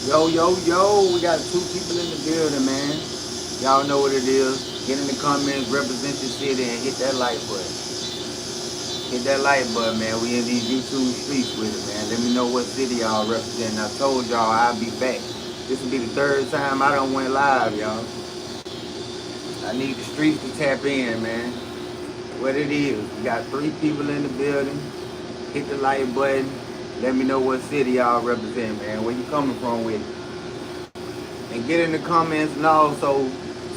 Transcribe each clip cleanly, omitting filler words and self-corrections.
Yo, yo, yo, we got two people in the building, man. Y'all know what it is. Get in the comments, represent your city, and hit that like button. Hit that like button, man. We in these YouTube streets with it, man. Let me know what city y'all represent. I told y'all I'll be back. This will be the third time I done went live, y'all. I need the streets to tap in, man. What it is. We got three people in the building. Hit the like button. Let me know what city y'all represent, man. Where you coming from with it. And get in the comments and also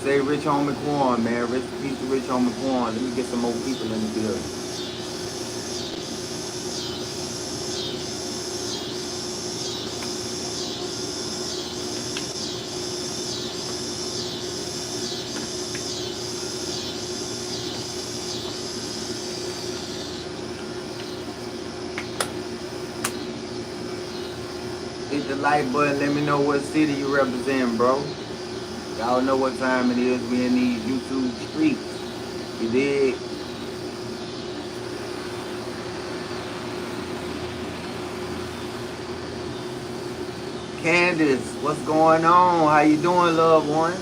say Rich Homie Quan, man. Rest in peace to Rich Homie Quan. Let me get some more people in the building. Hit the like button. Let me know what city you represent, bro. Y'all know what time it is. We in these YouTube streets. You dig? Candace, what's going on? How you doing, loved one?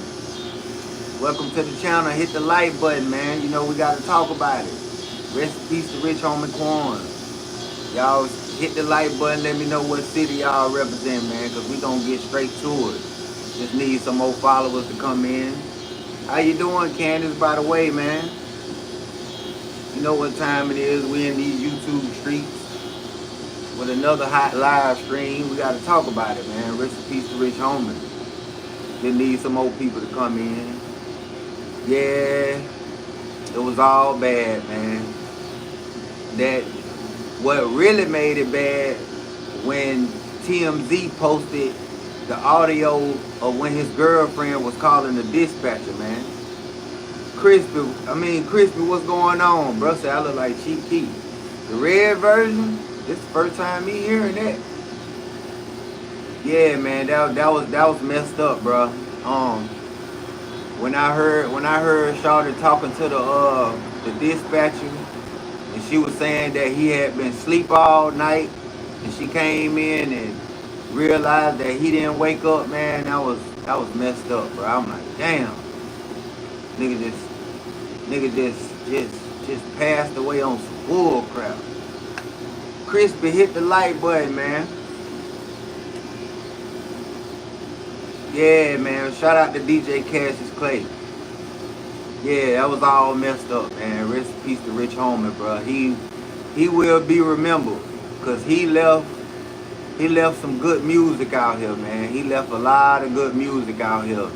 Welcome to the channel. Hit the like button, man. You know we gotta talk about it. Rest in peace to Rich Homie Quan. Y'all hit the like button. Let me know what city y'all represent, man, because we gonna get straight to it. Just need some more followers to come in. How you doing, Candace, by the way, man? You know what time it is. We in these YouTube streets with another hot live stream. We gotta talk about it, man. Rest in peace to Rich Homie. Just need some more people to come in. Yeah, it was all bad, man. That what really made it bad when TMZ posted the audio of when his girlfriend was calling the dispatcher, man. Crispy, what's going on, bro? Say I look like Chief Keef. The red version, this is the first time me hearing that. Yeah, man, that was messed up, bro. When I heard Shawty talking to the dispatcher, and she was saying that he had been asleep all night, and she came in and realized that he didn't wake up, man. That was messed up, bro. I'm like, damn, nigga just passed away on some bull crap. Crispy, hit the like button, man. Yeah, man. Shout out to DJ Cassius Clay. Yeah, that was all messed up, man. Rest in peace to Rich Homie, bro. He will be remembered because he left some good music out here, man. He left a lot of good music out here,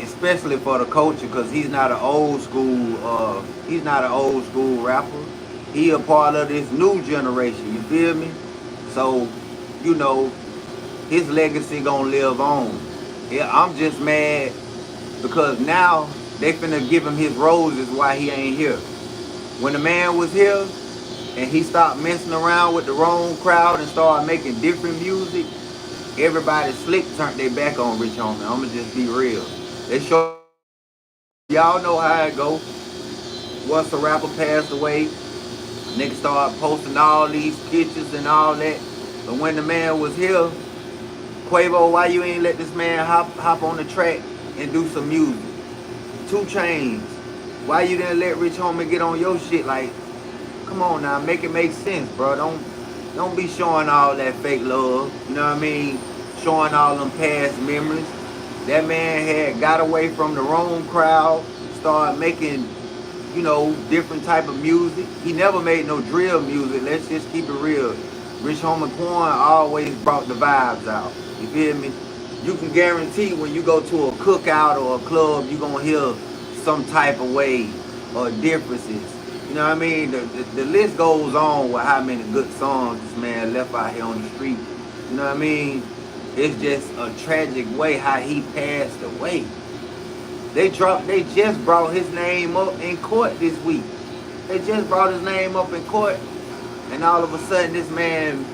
especially for the culture, because he's not an old school rapper. He a part of this new generation. You feel me? So, you know, his legacy gonna live on. Yeah, I'm just mad because now they finna give him his roses while he ain't here. When the man was here and he stopped messing around with the wrong crowd and started making different music, everybody slick turned their back on Rich Homie. I'ma just be real. They show y'all know how it go. Once a rapper passed away, niggas started posting all these pictures and all that. But when the man was here, Quavo, why you ain't let this man hop on the track and do some music? 2 Chainz, why you didn't let Rich Homie get on your shit? Like, come on now, make it make sense, bro. Don't be showing all that fake love. You know what I mean? Showing all them past memories. That man had got away from the wrong crowd, started making, different type of music. He never made no drill music. Let's just keep it real. Rich Homie Quan always brought the vibes out. You feel me? You can guarantee when you go to a cookout or a club, you gonna hear some type of way or differences. You know what I mean? The list goes on with how many good songs this man left out here on the street. You know what I mean? It's just a tragic way how he passed away. They just brought his name up in court this week. They just brought his name up in court, and all of a sudden this man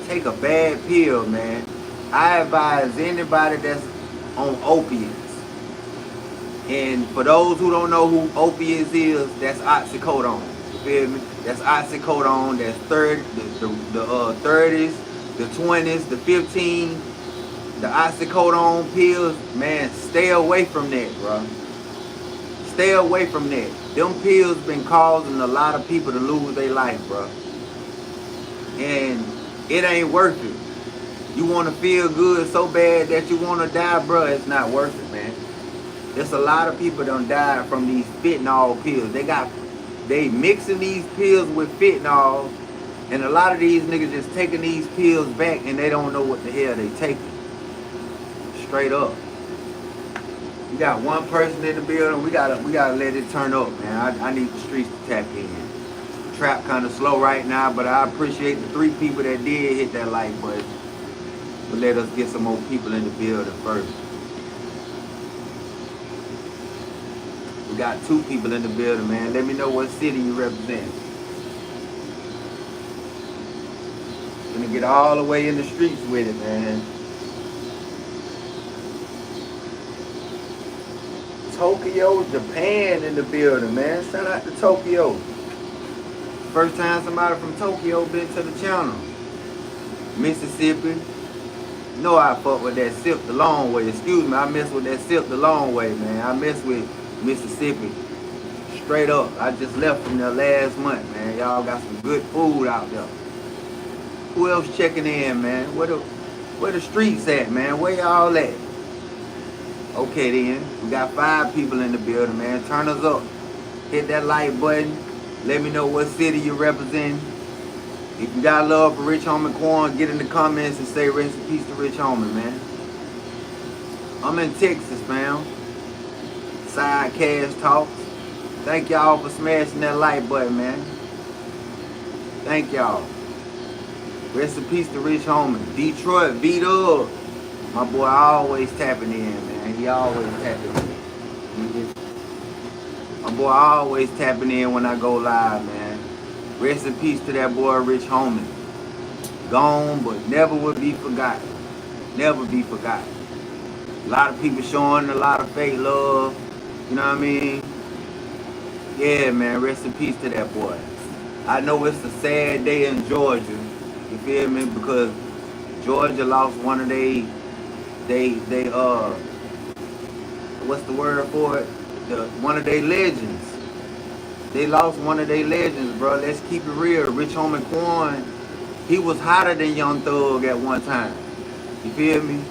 take a bad pill, man. I advise anybody that's on opiates. And for those who don't know who opiates is, that's oxycodone. You feel me? That's oxycodone. That's the 30s, the 20s, the 15. the oxycodone pills, man, stay away from that, bro. Stay away from that. Them pills been causing a lot of people to lose their life, bro. And it ain't worth it. You want to feel good so bad that you want to die, bro, it's not worth it, man. There's a lot of people done died from these fentanyl pills. They mixing these pills with fentanyl, and a lot of these niggas just taking these pills back and they don't know what the hell they taking. Straight up. We got one person in the building. We gotta let it turn up, man. I need the streets to tap in. Trap kind of slow right now, but I appreciate the 3 people that did hit that like button. But let us get some more people in the building first. We got 2 people in the building, man. Let me know what city you represent. Gonna get all the way in the streets with it, man. Tokyo, Japan in the building, man. Shout out to Tokyo. First time somebody from Tokyo been to the channel. Mississippi. You know I fuck with that Sip the long way. Excuse me, I mess with that Sip the long way, man. I mess with Mississippi. Straight up. I just left from there last month, man. Y'all got some good food out there. Who else checking in, man? Where the streets at, man? Where y'all at? Okay then, we got 5 people in the building, man. Turn us up. Hit that like button. Let me know what city you represent. If you got love for Rich Homie Quan, get in the comments and say rest in peace to Rich Homie, man. I'm in Texas, man. Side Cash Talks. Thank y'all for smashing that like button, man. Thank y'all. Rest in peace to Rich Homie. Detroit, beat up. My boy always tapping in, man. He always tapping in. My boy always tapping in when I go live, man. Rest in peace to that boy Rich Homie. Gone, but never will be forgotten. Never be forgotten. A lot of people showing a lot of fake love. You know what I mean? Yeah, man. Rest in peace to that boy. I know it's a sad day in Georgia. You feel me? Because Georgia lost one of they what's the word for it? One of their legends. They lost one of their legends, bro. Let's keep it real. Rich Homie Quan, he was hotter than Young Thug at one time. You feel me?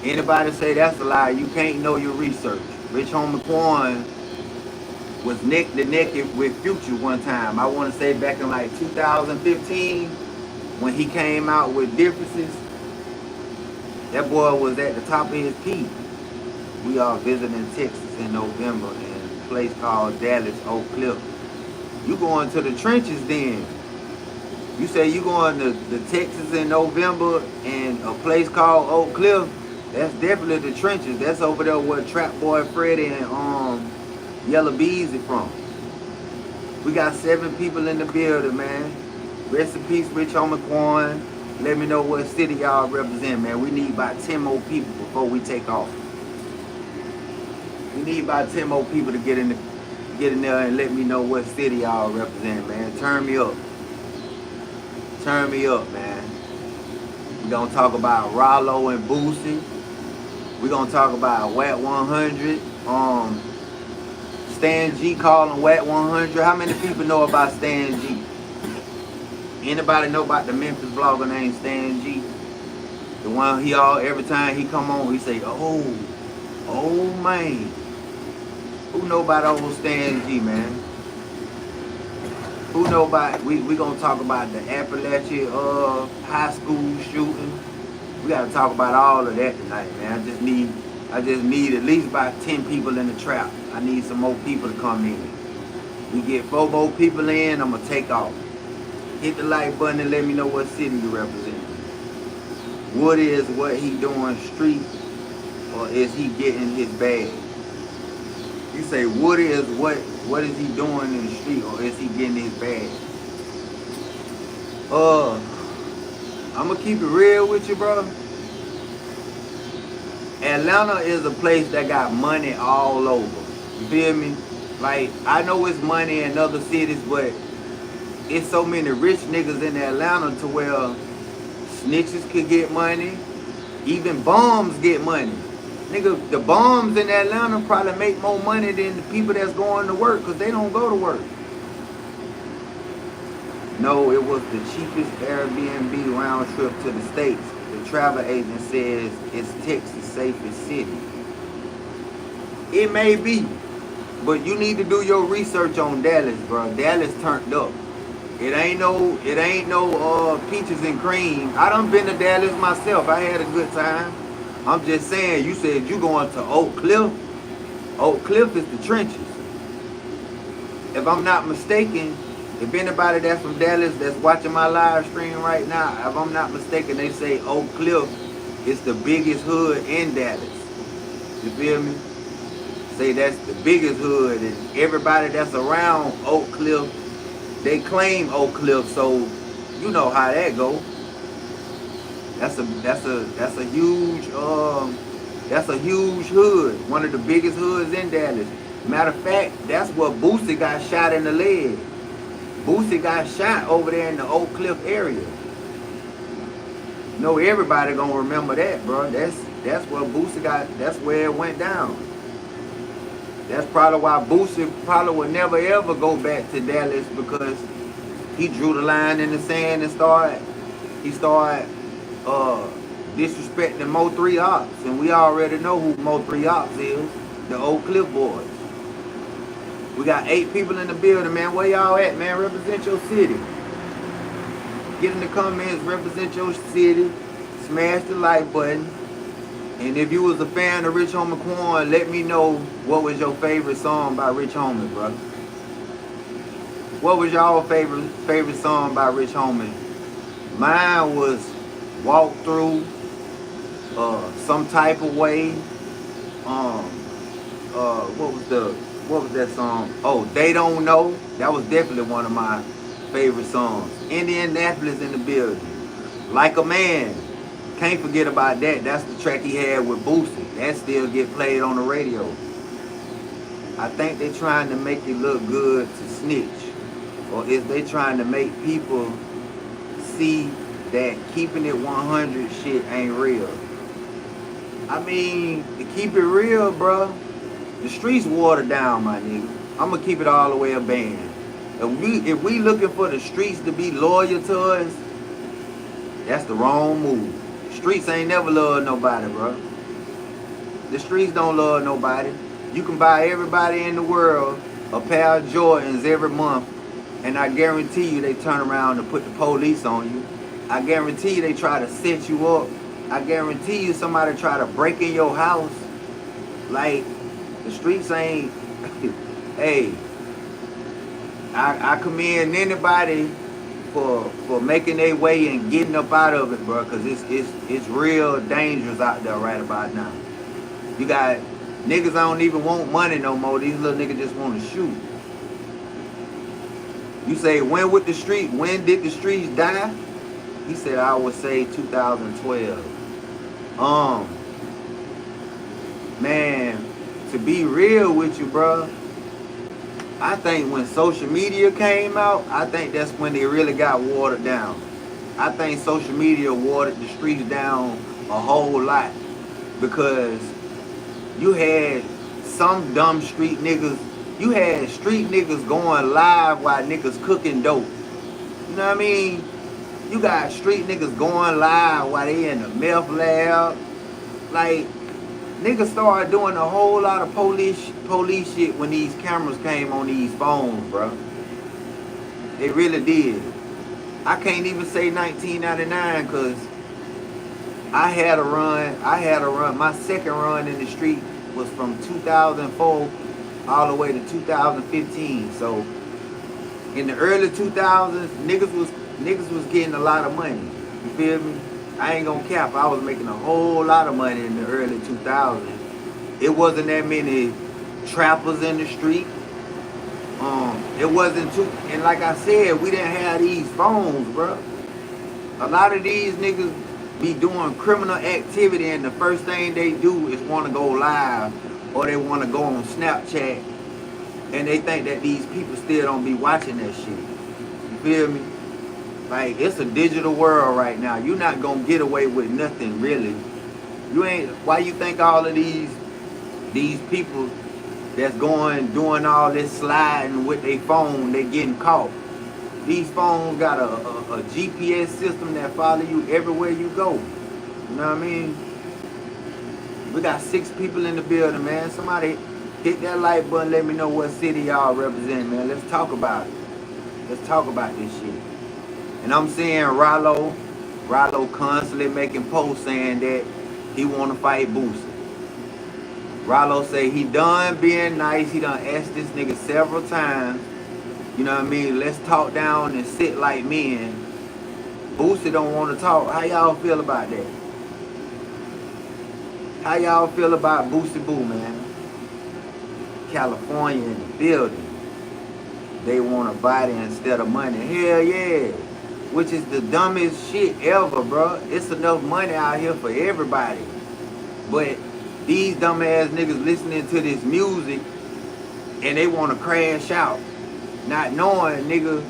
Anybody say that's a lie, you can't know your research. Rich Homie Quan was neck to neck with Future one time. I want to say back in like 2015 when he came out with Differences. That boy was at the top of his peak. We are visiting Texas in November in a place called Dallas, Oak Cliff. You going to the trenches then. You say you going to Texas in November and a place called Oak Cliff, that's definitely the trenches. That's over there where Trap Boy Freddy and Yellow Beezy from. We got 7 people in the building, man. Rest in peace, Rich Homie Quan. Let me know what city y'all represent, man. We need about 10 more people before we take off. We need about 10 more people to get in there and let me know what city y'all represent, man. Turn me up. Turn me up, man. We're gonna talk about Ralo and Boosie. We're gonna talk about Wack 100. Stan G calling Wack 100. How many people know about Stan G? Anybody know about the Memphis blogger named Stan G? The one every time he come on, he say, oh man. Who know about old Stan G, man? Who know about, we gonna talk about the Apalachee high school shooting. We gotta talk about all of that tonight, man. I just need at least about 10 people in the trap. I need some more people to come in. We get 4 more people in, I'm gonna take off. Hit the like button and let me know what city you represent. What is what he doing street, or is he getting his bag? You say what is he doing in the street, or is he getting his bag? I'm gonna keep it real with you, bro. Atlanta is a place that got money all over. You feel me? Like, I know it's money in other cities, but it's so many rich niggas in Atlanta to where snitches could get money, Even bums get money. Nigga, the bums in Atlanta probably make more money than the people that's going to work because they don't go to work. No, it was the cheapest Airbnb round trip to the States. The travel agent says it's Texas' safest city. It may be, but you need to do your research on Dallas, bro. Dallas turned up. It ain't no peaches and cream. I done been to Dallas myself. I had a good time. I'm just saying, you said you going to Oak Cliff. Oak Cliff is the trenches. If I'm not mistaken, if anybody that's from Dallas that's watching my live stream right now, if I'm not mistaken, they say Oak Cliff is the biggest hood in Dallas. You feel me? Say that's the biggest hood, and everybody that's around Oak Cliff, they claim Oak Cliff, so you know how that go. That's a huge hood, one of the biggest hoods in Dallas. Matter of fact, that's where Boosie got shot in the leg. Boosie got shot over there in the Oak Cliff area. You know, everybody gonna remember that, bro. That's where Boosie got. That's where it went down. That's probably why Boosie probably would never ever go back to Dallas, because he drew the line in the sand and started disrespecting Mo 3 Ops, and we already know who Mo 3 Ops is, the Oak Cliff boys. We got 8 people in the building, man. Where y'all at, man? Represent your city. Get in the comments, represent your city. Smash the like button. And if you was a fan of Rich Homie Quan, let me know what was your favorite song by Rich Homie, bro. What was y'all favorite song by Rich Homie? Mine was Walk Through, Some Type of Way. What was that song? Oh, They Don't Know. That was definitely one of my favorite songs. Indianapolis in the building. Like a Man. Can't forget about that. That's the track he had with Boosie. That still get played on the radio. I think they trying to make it look good to snitch. Or is they trying to make people see that keeping it 100 shit ain't real? I mean, to keep it real, bro, the streets watered down, my nigga. I'm gonna keep it all the way a band. If we looking for the streets to be loyal to us, that's the wrong move. Streets ain't never loved nobody, bro. The streets don't love nobody. You can buy everybody in the world a pair of Jordans every month, and I guarantee you they turn around and put the police on you. I guarantee you they try to set you up. I guarantee you somebody try to break in your house. Like, the streets ain't... Hey, I commend anybody for making their way and getting up out of it, bro, because it's real dangerous out there right about now. You got niggas don't even want money no more. These little niggas just want to shoot. You say, when did the streets die? He said, I would say 2012. Man, to be real with you, bro, I think when social media came out, I think that's when they really got watered down. I think social media watered the streets down a whole lot, because you had some dumb street niggas. You had street niggas going live while niggas cooking dope. You know what I mean? You got street niggas going live while they in the meth lab. Like, niggas started doing a whole lot of police shit when these cameras came on these phones, bro. They really did. I can't even say 1999, because I had a run. My second run in the street was from 2004 all the way to 2015. So in the early 2000s, niggas was getting a lot of money. You feel me? I ain't gonna cap. I was making a whole lot of money in the early 2000s. It wasn't that many trappers in the street. It wasn't too, and like I said, we didn't have these phones, bro. A lot of these niggas be doing criminal activity, and the first thing they do is want to go live, or they want to go on Snapchat, and they think that these people still don't be watching that shit. You feel me? Like, it's a digital world right now. You're not gonna get away with nothing, really. You ain't. Why you think all of these people that's doing all this sliding with their phone, they getting caught? These phones got a GPS system that follow you everywhere you go. You know what I mean? We got 6 people in the building, man. Somebody hit that like button, let me know what city y'all represent, man. Let's talk about it. Let's talk about this shit. And I'm seeing Ralo constantly making posts saying that he want to fight Boosie. Ralo say he done being nice. He done asked this nigga several times. You know what I mean? Let's talk down and sit like men. Boosie don't want to talk. How y'all feel about that? How y'all feel about Boosie Boo, man? California in the building. They want a body instead of money. Hell yeah. Which is the dumbest shit ever, bro. It's enough money out here for everybody. But these dumbass niggas listening to this music and they want to crash out. Not knowing, nigga,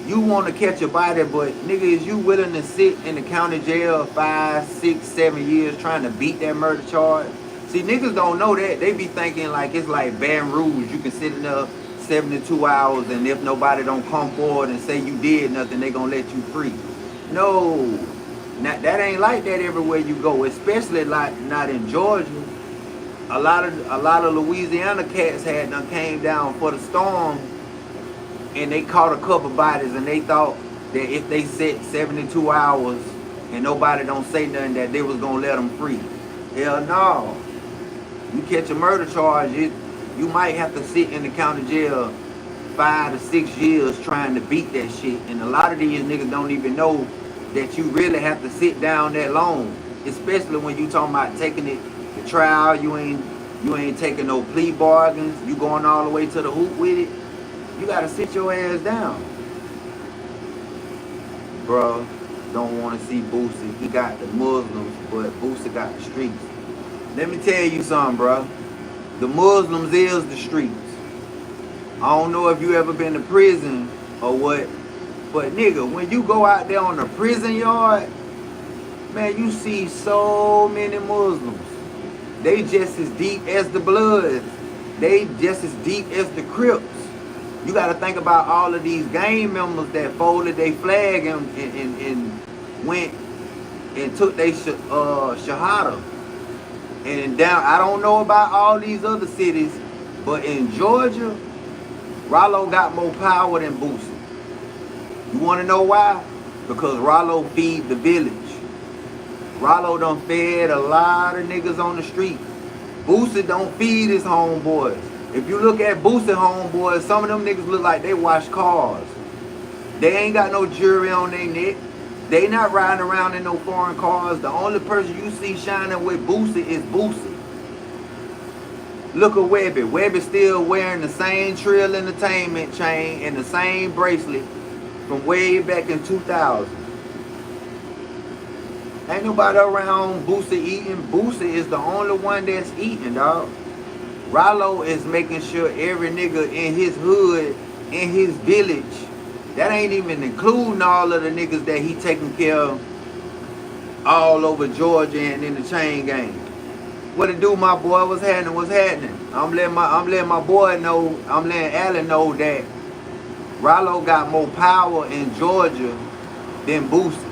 you want to catch a body, but nigga, is you willing to sit in the county jail 5, 6, 7 years trying to beat that murder charge? See, niggas don't know that. They be thinking like it's like Baton Rouge. You can sit in there 72 hours, and if nobody don't come forward and say you did nothing, they gonna let you free. No, that ain't like that everywhere you go, especially like not in Georgia. A lot of Louisiana cats had done came down for the storm, and they caught a couple bodies, and they thought that if they sit 72 hours and nobody don't say nothing, that they was gonna let them free. Hell no. You catch a murder charge, you might have to sit in the county jail 5 to 6 years trying to beat that shit. And a lot of these niggas don't even know that you really have to sit down that long. Especially when you talking about taking it to trial. You ain't taking no plea bargains. You going all the way to the hoop with it. You gotta sit your ass down. Bruh, don't wanna see Boosie. He got the Muslims, but Boosie got the streets. Let me tell you something, bruh. The Muslims is the streets. I don't know if you ever been to prison or what, but nigga, when you go out there on the prison yard, man, you see so many Muslims. They just as deep as the Bloods. They just as deep as the Crips. You got to think about all of these gang members that folded their flag and went and took their shahada. And down, I don't know about all these other cities, but in Georgia, Ralo got more power than Boosie. You want to know why? Because Ralo feed the village. Ralo done fed a lot of niggas on the street. Boosie don't feed his homeboys. If you look at Boosie homeboys, some of them niggas look like they wash cars. They ain't got no jewelry on their neck. They not riding around in no foreign cars. The only person you see shining with Boosie is Boosie. Look at Webby. Webby still wearing the same Trill Entertainment chain and the same bracelet from way back in 2000. Ain't nobody around Boosie eating. Boosie is the only one that's eating, dog. Ralo is making sure every nigga in his hood, in his village, that ain't even including all of the niggas that he taking care of all over Georgia and in the chain gang. What it do, my boy? What's happening? What's happening? I'm letting my boy know, I'm letting Allen know that Ralo got more power in Georgia than Boosie.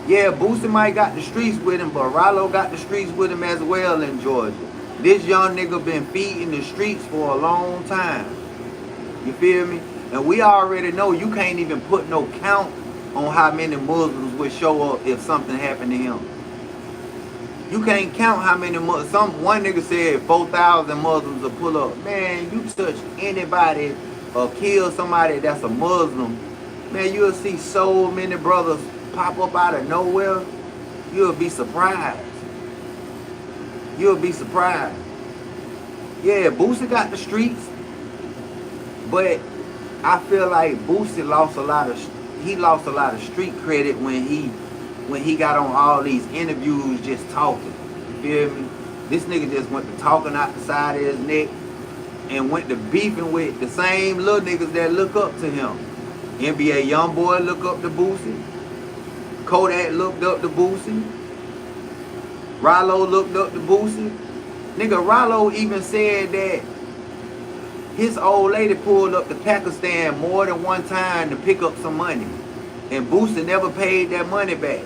Yeah, Boosie might got the streets with him, but Ralo got the streets with him as well in Georgia. This young nigga been feeding the streets for a long time. You feel me? And we already know you can't even put no count on how many Muslims would show up if something happened to him. You can't count how many Muslims. One nigga said 4,000 Muslims will pull up. Man, you touch anybody or kill somebody that's a Muslim, man, you'll see so many brothers pop up out of nowhere. You'll be surprised. You'll be surprised. Yeah, Boosie got the streets, but I feel like Boosie lost a lot of street credit when he got on all these interviews just talking. You feel me? This nigga just went to talking out the side of his neck and went to beefing with the same little niggas that look up to him. NBA YoungBoy look up to Boosie. Kodak looked up to Boosie. Ralo looked up to Boosie. Nigga, Ralo even said that his old lady pulled up to Pakistan more than one time to pick up some money. And Boosie never paid that money back.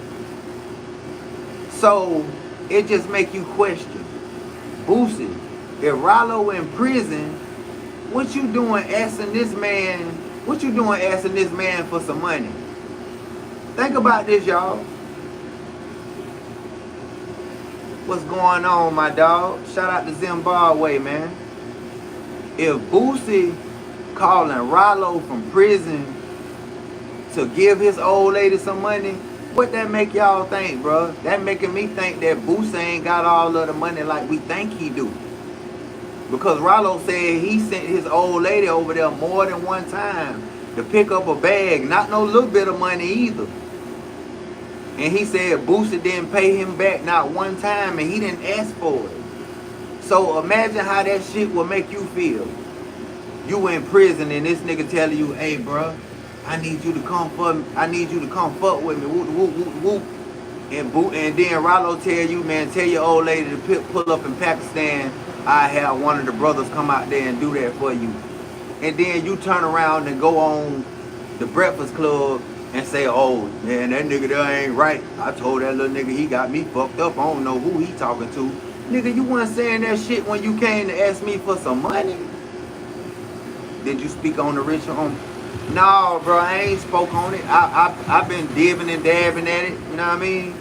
So, it just make you question. Boosie, if Ralo in prison, what you doing asking this man for some money? Think about this, y'all. What's going on, my dog? Shout out to Zimbabwe, man. If Boosie calling Ralo from prison to give his old lady some money, what that make y'all think, bro? That making me think that Boosie ain't got all of the money like we think he do. Because Ralo said he sent his old lady over there more than one time to pick up a bag, not no little bit of money either. And he said Boosie didn't pay him back not one time, and he didn't ask for it. So imagine how that shit will make you feel. You in prison and this nigga telling you, hey bro, I need you to come fuck with me. Whoop, whoop, whoop, whoop. And then Ralo tell you, man, tell your old lady to pull up in Pakistan. I have one of the brothers come out there and do that for you. And then you turn around and go on the Breakfast Club and say, oh, man, that nigga there ain't right. I told that little nigga he got me fucked up. I don't know who he talking to. Nigga, you wasn't saying that shit when you came to ask me for some money. Did you speak on the Rich Homie? No, bro, I ain't spoke on it. I've been dibbing and dabbing at it. You know what I mean?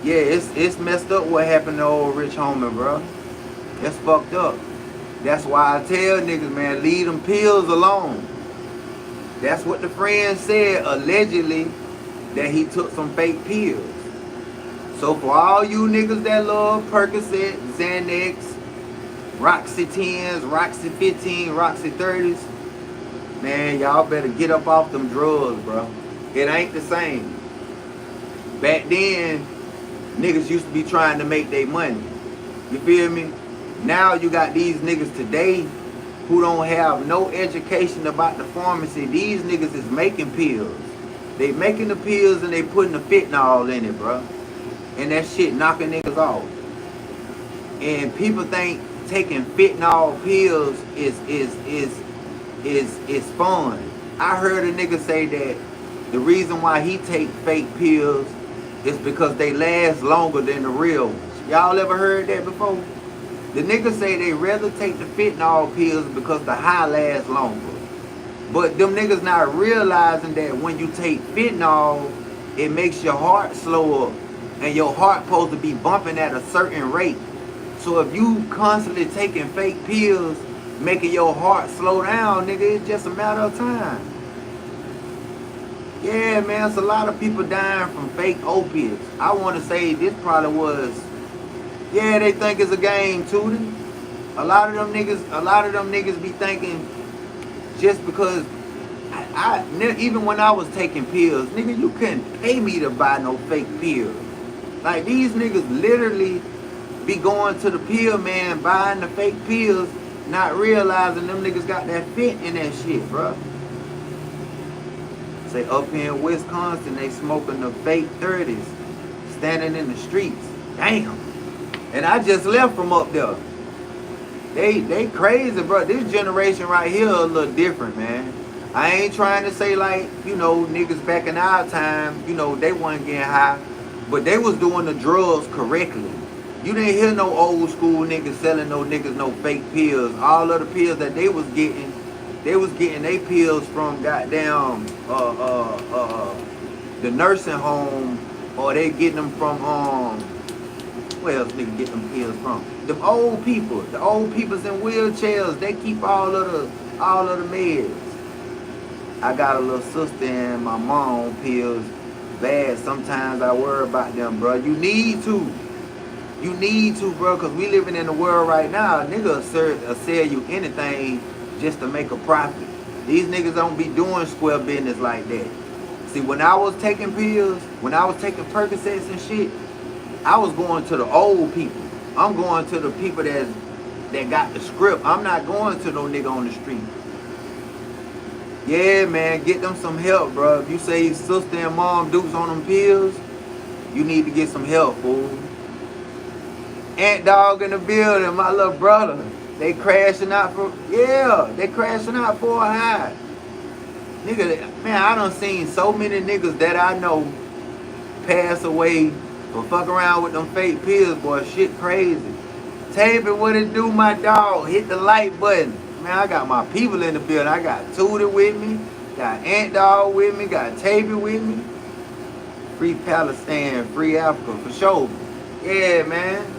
Yeah, it's messed up what happened to old Rich Homie, bro. That's fucked up. That's why I tell niggas, man, leave them pills alone. That's what the friend said, allegedly, that he took some fake pills. So for all you niggas that love Percocet, Xanax, Roxy 10s, Roxy 15, Roxy 30s, man, y'all better get up off them drugs, bro. It ain't the same. Back then, niggas used to be trying to make their money. You feel me? Now you got these niggas today who don't have no education about the pharmacy. These niggas is making pills. They making the pills and they putting the fentanyl in it, bro. And that shit knocking niggas off. And people think taking fentanyl pills is fun. I heard a nigga say that the reason why he take fake pills is because they last longer than the real ones. Y'all ever heard that before? The niggas say they rather take the fentanyl pills because the high lasts longer. But them niggas not realizing that when you take fentanyl, it makes your heart slower. And your heart supposed to be bumping at a certain rate. So if you constantly taking fake pills, making your heart slow down, nigga, it's just a matter of time. Yeah, man, it's a lot of people dying from fake opiates. I want to say this probably was, yeah, they think it's a game, Tootie. A lot of them niggas be thinking just because even when I was taking pills, nigga, you couldn't pay me to buy no fake pills. Like, these niggas literally be going to the pill man, buying the fake pills, not realizing them niggas got that fit in that shit, bro. Say up here in Wisconsin, they smoking the fake 30s, standing in the streets. Damn. And I just left from up there. They crazy, bro. This generation right here a little different, man. I ain't trying to say like, you know, niggas back in our time, you know, they wasn't getting high, but they was doing the drugs correctly. You didn't hear no old school niggas selling no niggas no fake pills. All of the pills that they was getting their pills from goddamn the nursing home, or they getting them from where else niggas get them pills from? The old people, the old peoples in wheelchairs, they keep all of the meds. I got a little sister and my mom on pills. Bad. Sometimes I worry about them, bro. You need to, bro, because we living in the world right now. Niggas sell you anything just to make a profit. These niggas don't be doing square business like that. See, when I was taking pills, when I was taking Percocets and shit, I was going to the old people. I'm going to the people that got the script. I'm not going to no nigga on the street. Yeah, man, get them some help, bro. If you say sister and mom dukes on them pills, you need to get some help, fool. Ant Dog in the building, my little brother. They crashing out for, yeah, they crashing out for a high. Nigga, man, I done seen so many niggas that I know pass away for fuck around with them fake pills, boy. Shit crazy. Tabby, what it do, my dog? Hit the like button. Man, I got my people in the building. I got Tootie with me, got Ant Dog with me, got Tabby with me. Free Palestine, free Africa, for sure. Yeah, man.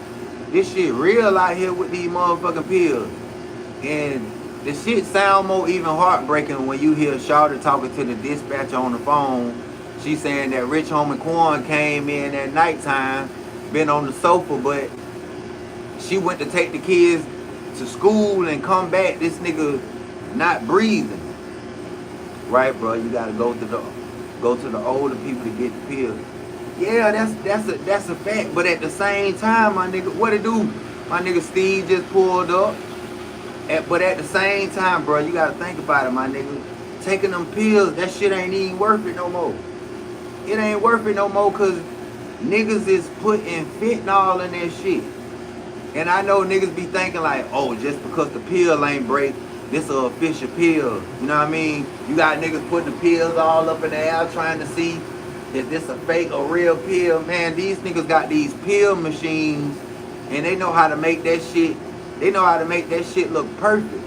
This shit real out here with these motherfucking pills. And the shit sound more even heartbreaking when you hear Shawty talking to the dispatcher on the phone. She saying that Rich Homie Quan came in at nighttime, been on the sofa, but she went to take the kids to school and come back. This nigga not breathing. Right, bro? You gotta go to the older people to get the pills. Yeah, that's a fact. But at the same time, my nigga, what it do? My nigga Steve just pulled up. But at the same time, bro, you gotta think about it, my nigga. Taking them pills, that shit ain't even worth it no more. It ain't worth it no more because niggas is putting fentanyl in that shit. And I know niggas be thinking like, oh, just because the pill ain't break, this a official pill. You know what I mean? You got niggas putting the pills all up in the air trying to see if this a fake or real pill. Man, these niggas got these pill machines and they know how to make that shit. They know how to make that shit look perfect.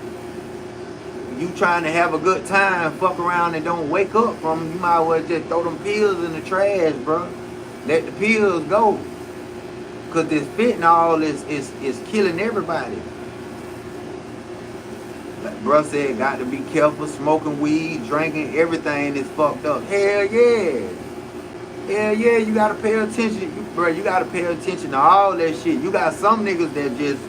You trying to have a good time, fuck around and don't wake up from them, you might as well just throw them pills in the trash, bro. Let the pills go. Cause this fentanyl is killing everybody. Like bruh said, got to be careful, smoking weed, drinking, everything is fucked up. Hell yeah. Hell yeah, you gotta pay attention. Bro, you gotta pay attention to all that shit. You got some niggas that just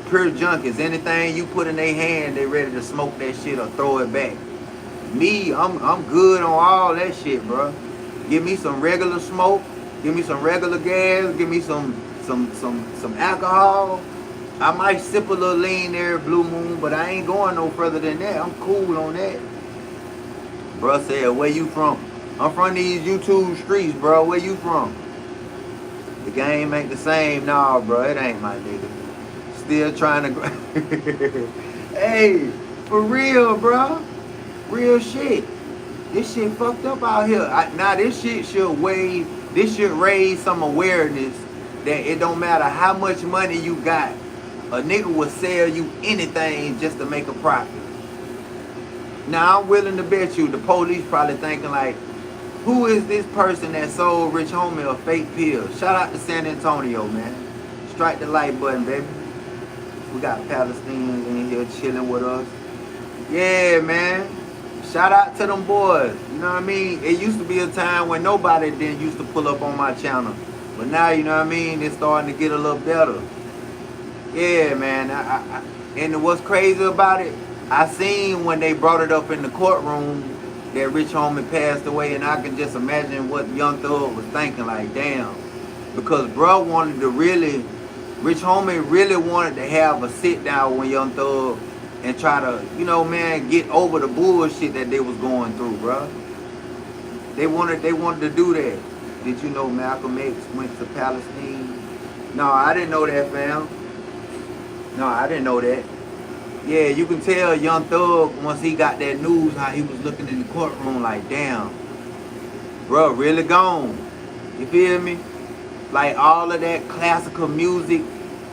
pure junkies. Anything you put in their hand, they ready to smoke that shit or throw it back. Me, I'm good on all that shit, bro. Give me some regular smoke, give me some regular gas, give me some alcohol. I might sip a little lean there, blue moon, but I ain't going no further than that. I'm cool on that. Bruh said, where you from? I'm from these YouTube streets, bro. Where you from? The game ain't the same. Nah, bro, it ain't, my nigga. Still trying to hey, for real, bro. Real shit. This shit fucked up out here. Now this shit should raise some awareness that it don't matter how much money you got, a nigga will sell you anything just to make a profit. Now I'm willing to bet you the police probably thinking like, who is this person that sold Rich Homie a fake pill? Shout out to San Antonio, man. Strike the like button, baby. We got Palestinians in here chilling with us. Yeah, man. Shout out to them boys. You know what I mean? It used to be a time when nobody didn't used to pull up on my channel. But now, you know what I mean? It's starting to get a little better. Yeah, man. And what's crazy about it, I seen when they brought it up in the courtroom that Rich Homie passed away, and I can just imagine what Young Thug was thinking, like, damn. Because bro wanted to really, Rich Homie really wanted to have a sit down with Young Thug and try to, you know, man, get over the bullshit that they was going through, bro. They wanted to do that. Did you know Malcolm X went to Palestine? No, I didn't know that, fam. No, I didn't know that. Yeah, you can tell Young Thug, once he got that news, how he was looking in the courtroom like, damn, bro, really gone. You feel me? Like all of that classical music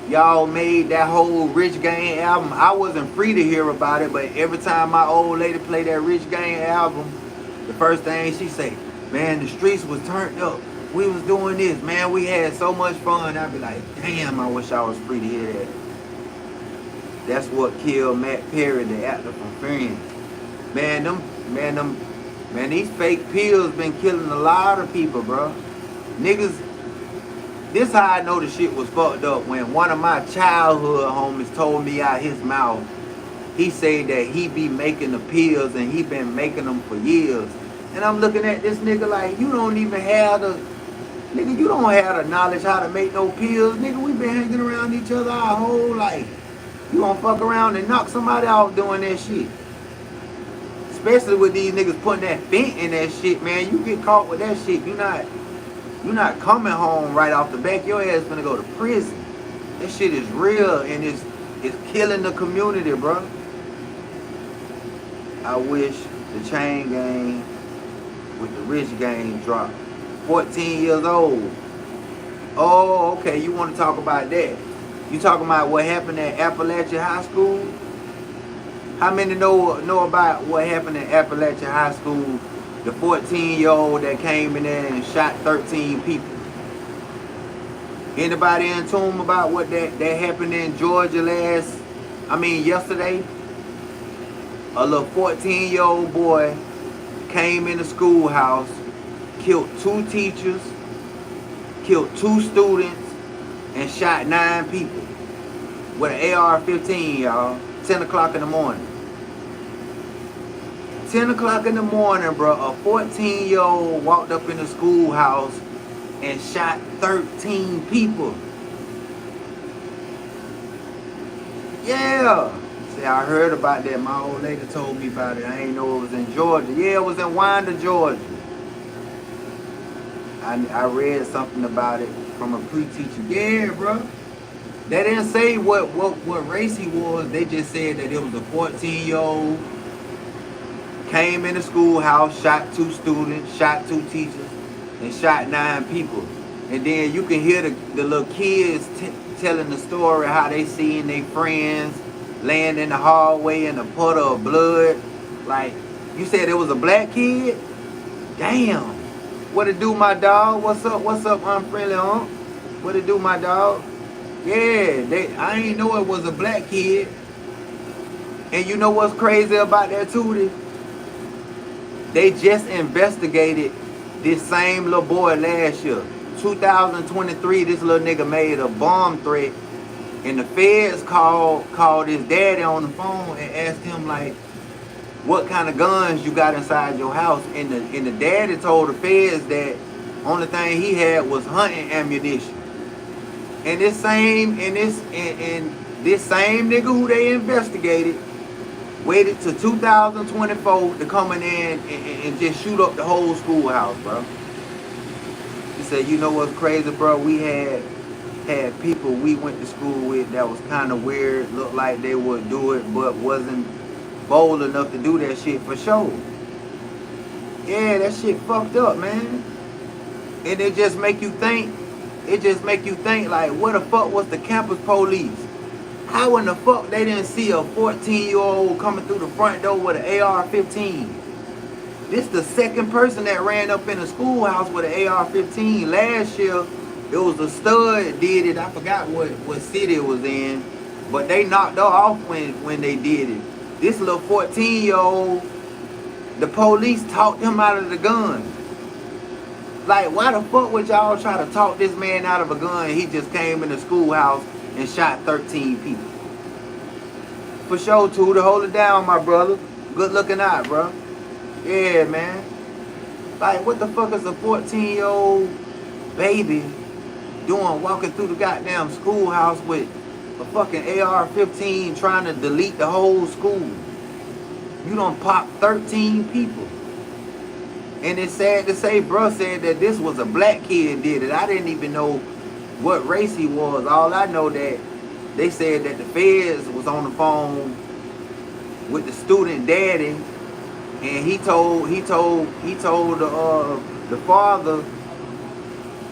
y'all made, that whole Rich Gang album, I wasn't free to hear about it, but every time my old lady played that Rich Gang album, the first thing she say, man, the streets was turned up. We was doing this, man, we had so much fun. I'd be like, damn, I wish I was free to hear that. That's what killed Matt Perry, the actor from Friends. Man, these fake pills been killing a lot of people, bro. Niggas, this how I know the shit was fucked up. When one of my childhood homies told me out his mouth, he said that he be making the pills and he been making them for years. And I'm looking at this nigga like, you don't even have the, nigga, you don't have the knowledge how to make no pills. Nigga, we been hanging around each other our whole life. You gonna fuck around and knock somebody off doing that shit. Especially with these niggas putting that fent in that shit, man. You get caught with that shit, you're not coming home right off the back. Your ass gonna go to prison. That shit is real and it's killing the community, bro. I wish the chain gang with the rich gang dropped. 14 years old. Oh, okay, you want to talk about that. You talking about what happened at Appalachia High School? How many know about what happened at Appalachia High School? The 14-year-old that came in there and shot 13 people. Anybody in tune about what that happened in Georgia yesterday? A little 14-year-old boy came in the schoolhouse, killed 2 teachers, killed 2 students, and shot 9 people with an AR-15, y'all. 10 o'clock in the morning. 10 o'clock in the morning, bro, a 14-year-old walked up in the schoolhouse and shot 13 people. Yeah. See, I heard about that. My old lady told me about it. I ain't know it was in Georgia. Yeah, it was in Winder, Georgia. I read something about it from a pre-teacher. Yeah, bro. They didn't say what race he was. They just said that it was a 14-year-old. Came in the schoolhouse, shot 2 students, shot 2 teachers, and shot 9 people. And then you can hear the little kids telling the story how they seen their friends laying in the hallway in a puddle of blood. Like, you said it was a black kid? Damn. What it do, my dog? What's up, unfriendly hump? What it do, my dog? Yeah, I ain't know it was a black kid. And you know what's crazy about that, Tootie? They just investigated this same little boy last year. 2023, this little nigga made a bomb threat. And the feds called his daddy on the phone and asked him, like, what kind of guns you got inside your house? And the daddy told the feds that only thing he had was hunting ammunition. And this same nigga who they investigated waited till 2024 to come in there and just shoot up the whole schoolhouse, bro. He said, you know what's crazy, bro? We had people we went to school with that was kind of weird, looked like they would do it, but wasn't bold enough to do that shit for sure. Yeah, that shit fucked up, man. And it just make you think, like, what the fuck was the campus police? How in the fuck they didn't see a 14-year-old coming through the front door with an AR-15? This the second person that ran up in the schoolhouse with an AR-15. Last year, it was a stud did it. I forgot what city it was in. But they knocked off when they did it. This little 14-year-old, the police talked him out of the gun. Like, why the fuck would y'all try to talk this man out of a gun? He just came in the schoolhouse and shot 13 people. For sure, too, to hold it down, my brother. Good looking out, bro. Yeah, man. Like, what the fuck is a 14-year-old baby doing walking through the goddamn schoolhouse with a fucking AR-15 trying to delete the whole school? You done popped 13 people. And it's sad to say, bruh said that this was a black kid did it. I didn't even know what race he was. All I know that they said that the feds was on the phone with the student daddy, and he told the father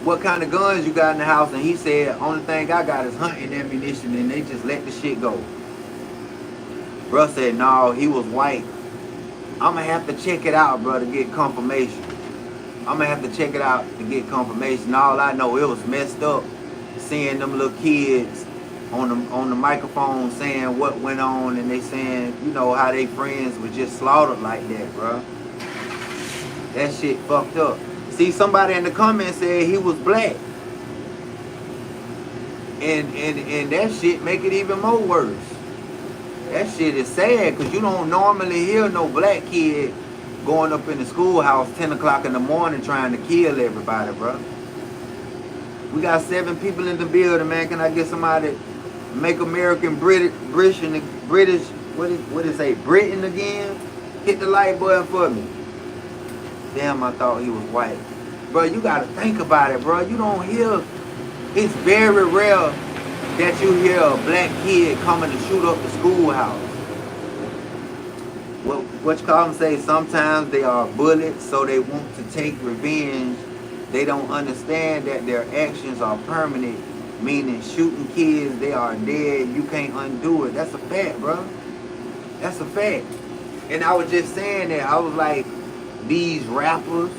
what kind of guns you got in the house, and he said only thing I got is hunting ammunition, and they just let the shit go. Bruh said no, he was white. I'ma have to check it out, bro, to get confirmation. I'ma have to check it out to get confirmation. All I know, it was messed up seeing them little kids on the microphone saying what went on, and they saying, you know, how they friends were just slaughtered like that, bro. That shit fucked up. See, somebody in the comments said he was black. And that shit make it even more worse. That shit is sad, because you don't normally hear no black kid going up in the schoolhouse 10 o'clock in the morning trying to kill everybody, bro. We got 7 people in the building, man. Can I get somebody to make American British, what it say, Britain again? Hit the like button for me. Damn, I thought he was white. Bro, you got to think about it, bro. You don't hear, it's very rare that you hear a black kid coming to shoot up the schoolhouse. What you call them say, sometimes they are bullets, so they want to take revenge. They don't understand that their actions are permanent, meaning shooting kids, they are dead. You can't undo it. That's a fact, bro. That's a fact. And I was just saying that. I was like, these rappers,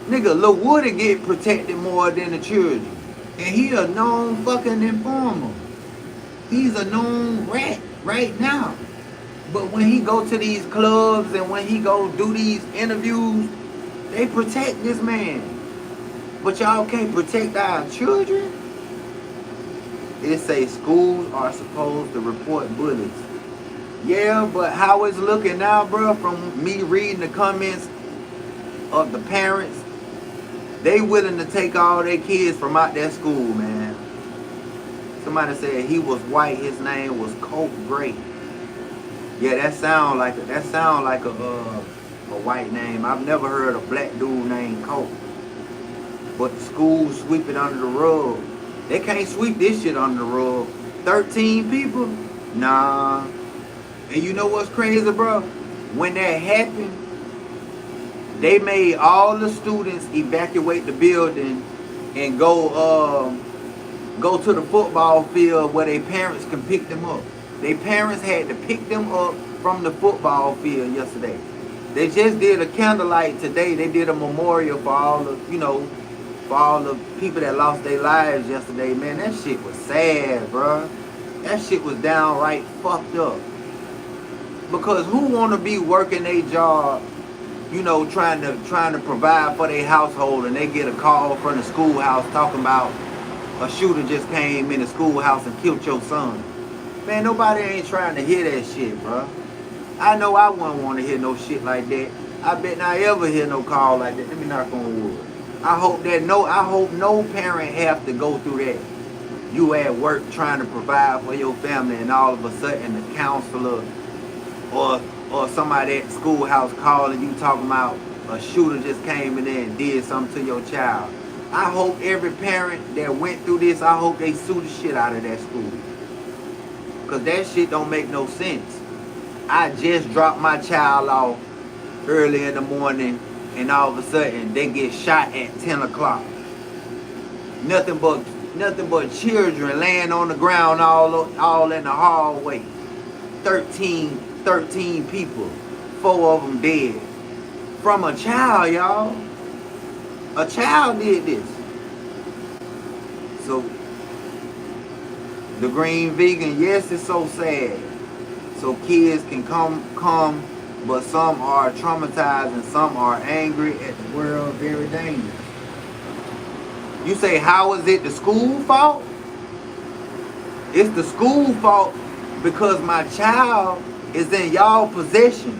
nigga, Lil Woody get protected more than the children. And he a known fucking informer. He's a known rat right now. But when he go to these clubs and when he go do these interviews, they protect this man. But y'all can't protect our children? It say schools are supposed to report bullies. Yeah, but how it's looking now, bro, from me reading the comments of the parents, they willing to take all their kids from out their school, man. Somebody said he was white, his name was Coke Gray. Yeah, that sound like a white name. I've never heard a black dude named Coke. But the schools sweep it under the rug. They can't sweep this shit under the rug. 13 people? Nah. And you know what's crazy, bro? When that happened, they made all the students evacuate the building and go to the football field where their parents can pick them up. Their parents had to pick them up from the football field yesterday. They just did a candlelight today. They did a memorial for all the, for all the people that lost their lives yesterday. Man, that shit was sad, bro. That shit was downright fucked up. Because who want to be working their job, trying to provide for their household, and they get a call from the schoolhouse talking about a shooter just came in the schoolhouse and killed your son. Man, nobody ain't trying to hear that shit, bro. I know I wouldn't want to hear no shit like that. I bet not ever hear no call like that. Let me knock on wood. I hope no parent have to go through that. You at work trying to provide for your family, and all of a sudden the counselor or somebody at the schoolhouse calling you talking about a shooter just came in there and did something to your child. I hope every parent that went through this, I hope they sue the shit out of that school. Because that shit don't make no sense. I just dropped my child off early in the morning, and all of a sudden they get shot at 10 o'clock. Nothing but children laying on the ground all in the hallway. 13 people, 4 of them dead. From a child, y'all. A child did this. So, the green vegan, yes, it's so sad. So kids can come, but some are traumatized and some are angry at the world, very dangerous. You say, how is it the school fault? It's the school fault because my child is in y'all possession.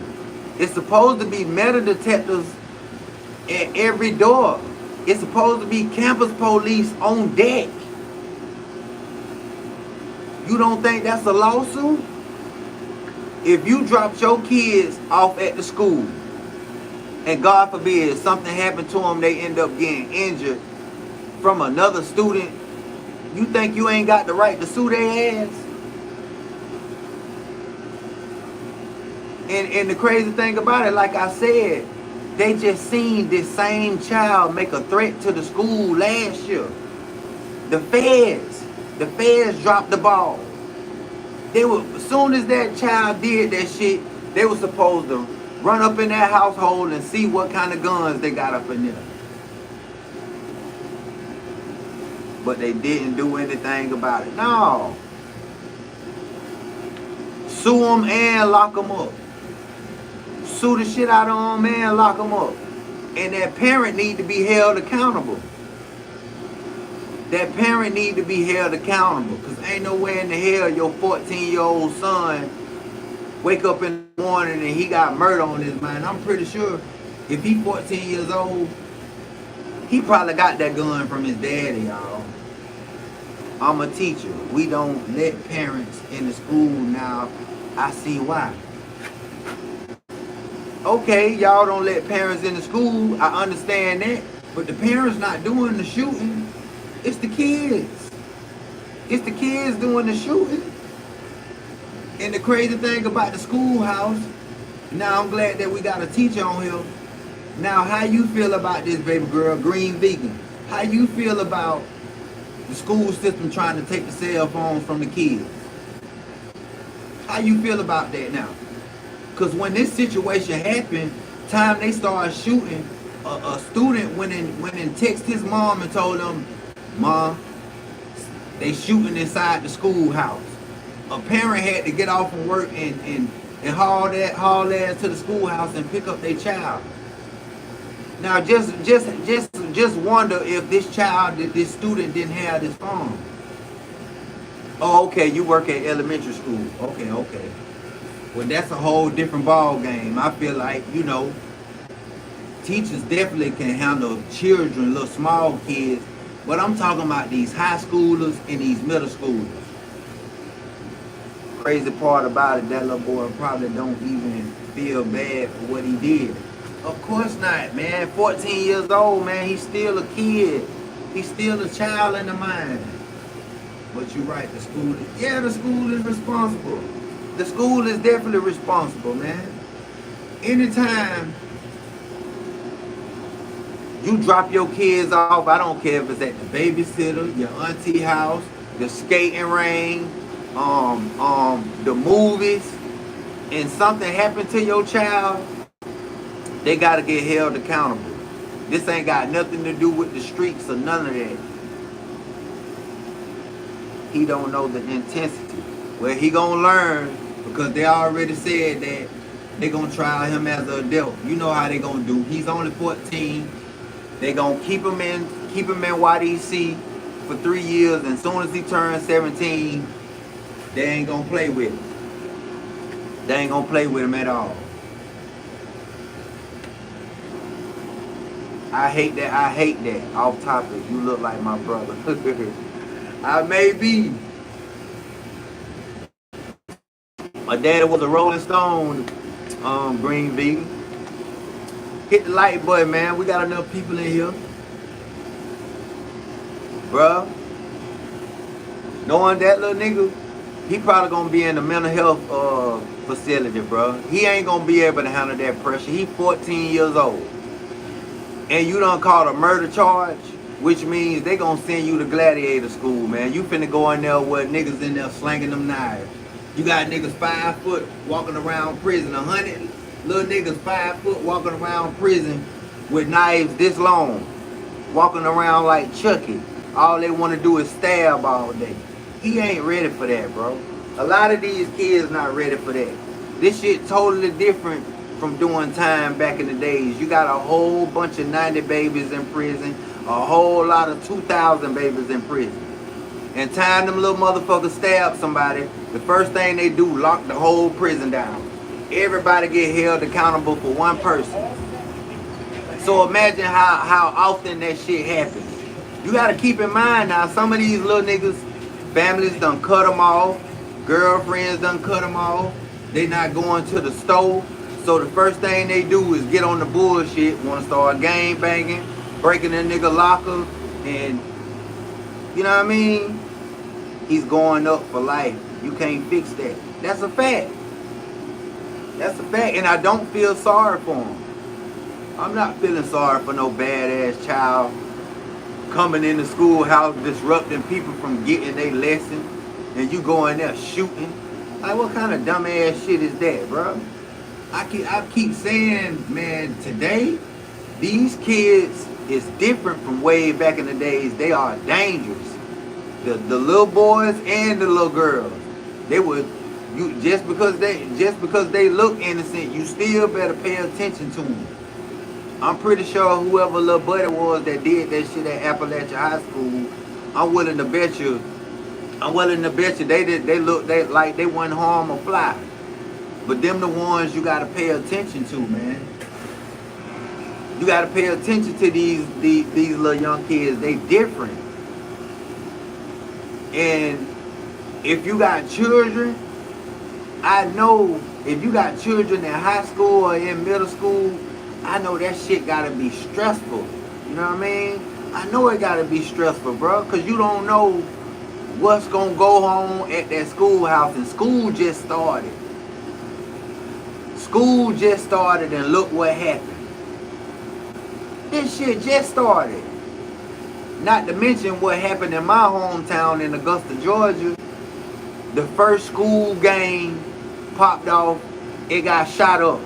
It's supposed to be metal detectors at every door. It's supposed to be campus police on deck. You don't think that's a lawsuit? If you dropped your kids off at the school and God forbid something happened to them, they end up getting injured from another student, you think you ain't got the right to sue their ass? And the crazy thing about it, like I said, they just seen this same child make a threat to the school last year. The feds dropped the ball. As soon as that child did that shit, they were supposed to run up in that household and see what kind of guns they got up in there. But they didn't do anything about it. No. Sue them and lock them up. Sue the shit out of them and lock them up. And that parent need to be held accountable. That parent need to be held accountable. Because ain't nowhere in the hell your 14-year-old son wake up in the morning and he got murder on his mind. I'm pretty sure if he 14 years old, he probably got that gun from his daddy, y'all. I'm a teacher. We don't let parents in the school now. I see why. Okay, y'all don't let parents in the school. I understand that. But the parents not doing the shooting. It's the kids. It's the kids doing the shooting. And the crazy thing about the schoolhouse, now I'm glad that we got a teacher on here. Now, how you feel about this, baby girl, Green Vegan? How you feel about the school system trying to take the cell phones from the kids? How you feel about that now? Because when this situation happened, time they started shooting, a student went and texted his mom and told him, Mom, they shooting inside the schoolhouse. A parent had to get off from work and haul ass to the schoolhouse and pick up their child. Now just wonder if this student didn't have this phone. Oh, okay, you work at elementary school. Okay. Well, that's a whole different ball game. I feel like, teachers definitely can handle children, little small kids, but I'm talking about these high schoolers and these middle schoolers. Crazy part about it, that little boy probably don't even feel bad for what he did. Of course not, man. 14 years old, man. He's still a kid. He's still a child in the mind. But you're right, the school is responsible. The school is definitely responsible, man. Anytime you drop your kids off, I don't care if it's at the babysitter, your auntie house, the skating ring, the movies, and something happened to your child, they gotta get held accountable. This ain't got nothing to do with the streets or none of that. He don't know the intensity. Well, he gonna learn because they already said that they gonna try him as an adult. You know how they gonna do. He's only 14. They gonna keep him in YDC for 3 years, and as soon as he turns 17, they ain't gonna play with him. They ain't gonna play with him at all. I hate that. Off topic. You look like my brother. I may be. My daddy was a Rolling Stone, Green Vegan. Hit the like button, man. We got enough people in here. Bruh. Knowing that little nigga, he probably gonna be in the mental health facility, bruh. He ain't gonna be able to handle that pressure. He 14 years old. And you done caught a murder charge, which means they gonna send you to gladiator school, man. You finna go in there with niggas in there slanging them knives. You got niggas 5 foot walking around prison, 100 little niggas 5 foot walking around prison with knives this long, walking around like Chucky. All they wanna do is stab all day. He ain't ready for that, bro. A lot of these kids not ready for that. This shit totally different from doing time back in the days. You got a whole bunch of 90 babies in prison, a whole lot of 2,000 babies in prison. And time them little motherfuckers stab somebody, the first thing they do, lock the whole prison down. Everybody get held accountable for one person. So imagine how often that shit happens. You gotta keep in mind now, some of these little niggas, families done cut them off, girlfriends done cut them off, they not going to the store. So the first thing they do is get on the bullshit, want to start gang banging, breaking a nigga locker, and you know what I mean? He's going up for life. You can't fix that. That's a fact. That's a fact, and I don't feel sorry for him. I'm not feeling sorry for no badass child coming in the schoolhouse, disrupting people from getting their lesson, and you go in there shooting. Like, what kind of dumbass shit is that, bro? I keep saying, man, today, these kids is different from way back in the days. They are dangerous. The little boys and the little girls. They would, just because they look innocent, you still better pay attention to them. I'm pretty sure whoever little buddy was that did that shit at Appalachia High School, I'm willing to bet you they like they wasn't harm or fly. But them the ones you gotta pay attention to, man. You gotta pay attention to these little young kids. They different. And if you got children, I know if you got children in high school or in middle school, I know that shit gotta be stressful. You know what I mean? I know it gotta be stressful, bro, because you don't know what's gonna go on at that schoolhouse, and school just started. School just started, and look what happened. This shit just started. Not to mention what happened in my hometown in Augusta, Georgia. The first school game popped off, it got shot up.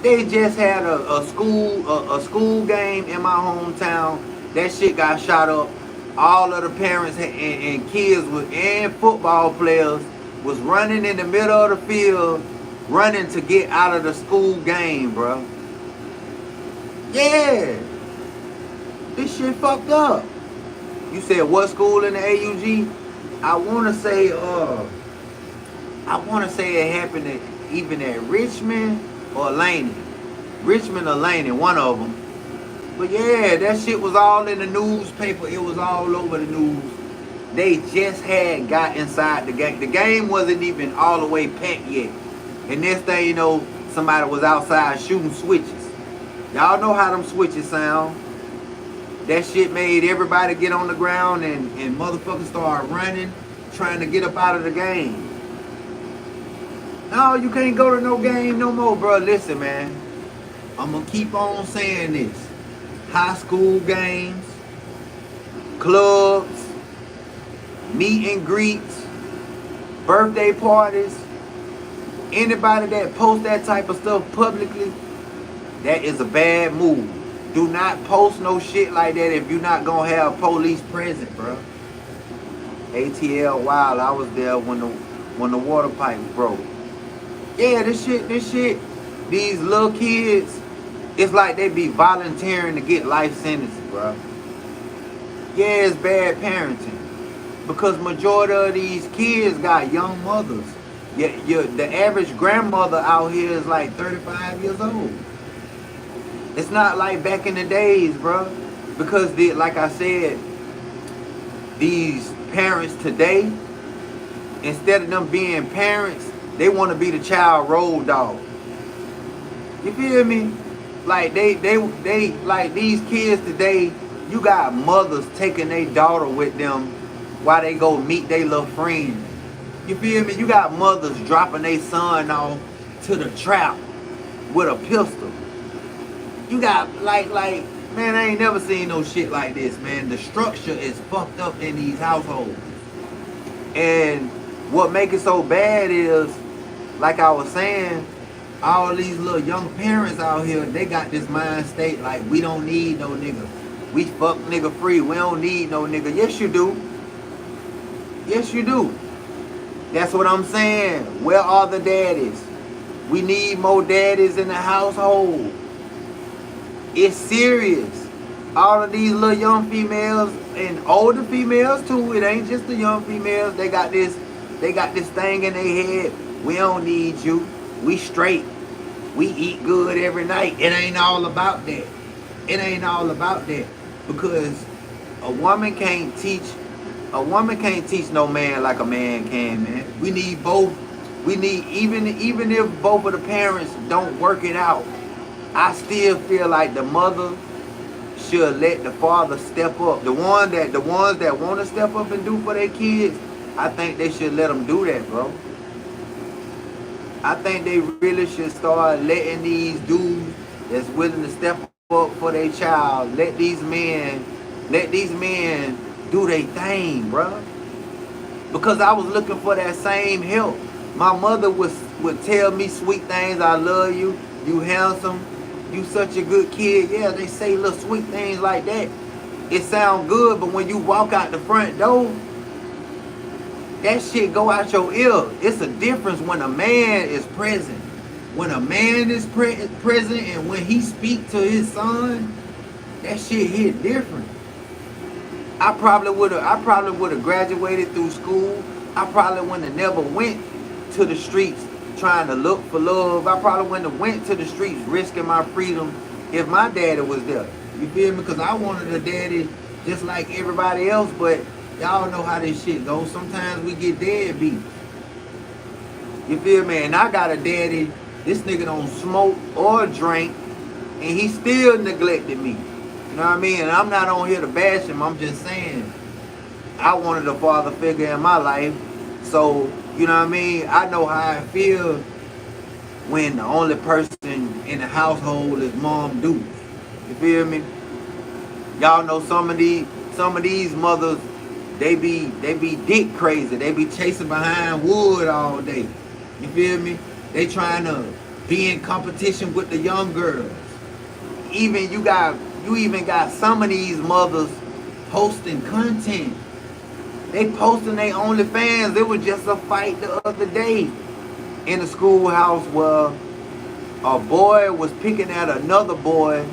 They just had a school game in my hometown. That shit got shot up. All of the parents and kids and football players was running in the middle of the field, running to get out of the school game, bro. Yeah. This shit fucked up. You said what school in the AUG? I wanna say it happened even at Richmond or Laney. Richmond or Laney, one of them. But yeah, that shit was all in the newspaper. It was all over the news. They just had got inside the game. The game wasn't even all the way packed yet. And next thing you know, somebody was outside shooting switches. Y'all know how them switches sound. That shit made everybody get on the ground and motherfuckers start running, trying to get up out of the game. No, you can't go to no game no more, bro. Listen, man. I'm going to keep on saying this. High school games, clubs, meet and greets, birthday parties, anybody that posts that type of stuff publicly, that is a bad move. Do not post no shit like that if you're not gonna have police present, bro. ATL Wild, I was there when the water pipe broke. Yeah, this shit, these little kids, it's like they be volunteering to get life sentences, bro. Yeah, it's bad parenting. Because majority of these kids got young mothers. The average grandmother out here is like 35 years old. It's not like back in the days, bro. Because, like I said, these parents today, instead of them being parents, they want to be the child road dog. You feel me? Like they like these kids today, you got mothers taking their daughter with them while they go meet their little friend. You feel me? You got mothers dropping their son off to the trap with a pistol. You got like man, I ain't never seen no shit like this, man. The structure is fucked up in these households. And what make it so bad is, like I was saying, all these little young parents out here, they got this mind state like, we don't need no nigga. We fuck nigga free. We don't need no nigga. Yes, you do. Yes, you do. That's what I'm saying. Where are the daddies? We need more daddies in the household. It's serious. All of these little young females and older females too. It ain't just the young females. They got this thing in their head. We don't need you. We straight. We eat good every night. It ain't all about that. It ain't all about that. Because a woman can't teach no man like a man can, man. We need both. We need, even if both of the parents don't work it out, I still feel like the mother should let the father step up. The ones that want to step up and do for their kids, I think they should let them do that, bro. I think they really should start letting these dudes that's willing to step up for their child, let these men do their thing, bro. Because I was looking for that same help. My mother would tell me sweet things. I love you. You handsome. You such a good kid. Yeah, they say little sweet things like that. It sound good, but when you walk out the front door, that shit go out your ear. It's a difference when a man is present. When a man is present and when he speak to his son, that shit hit different. I probably would have graduated through school. I probably wouldn't have never went to the streets trying to look for love. I probably wouldn't have went to the streets risking my freedom if my daddy was there. You feel me? Because I wanted a daddy just like everybody else, but y'all know how this shit goes. Sometimes we get deadbeat. You feel me? And I got a daddy, this nigga don't smoke or drink, and he still neglected me. You know what I mean? And I'm not on here to bash him. I'm just saying, I wanted a father figure in my life. So, you know what I mean? I know how I feel when the only person in the household is Mom Deuce. You feel me? Y'all know some of these mothers, they be dick crazy. They be chasing behind wood all day. You feel me? They trying to be in competition with the young girls. You even got some of these mothers posting content. They posting their OnlyFans. It was just a fight the other day in the schoolhouse where a boy was picking at another boy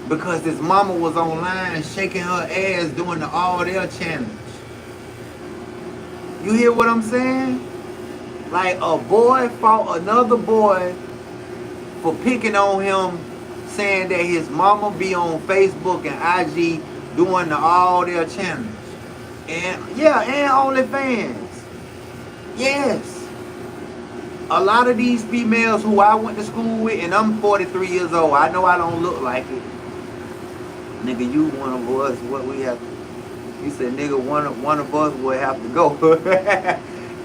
because his mama was online shaking her ass doing the all there challenge. You hear what I'm saying? Like a boy fought another boy for picking on him, saying that his mama be on Facebook and IG doing the all there challenge. And yeah, and OnlyFans. Yes. A lot of these females who I went to school with, and I'm 43 years old. I know I don't look like it. Nigga, you one of us, what we have to, he said, nigga, one of us will have to go.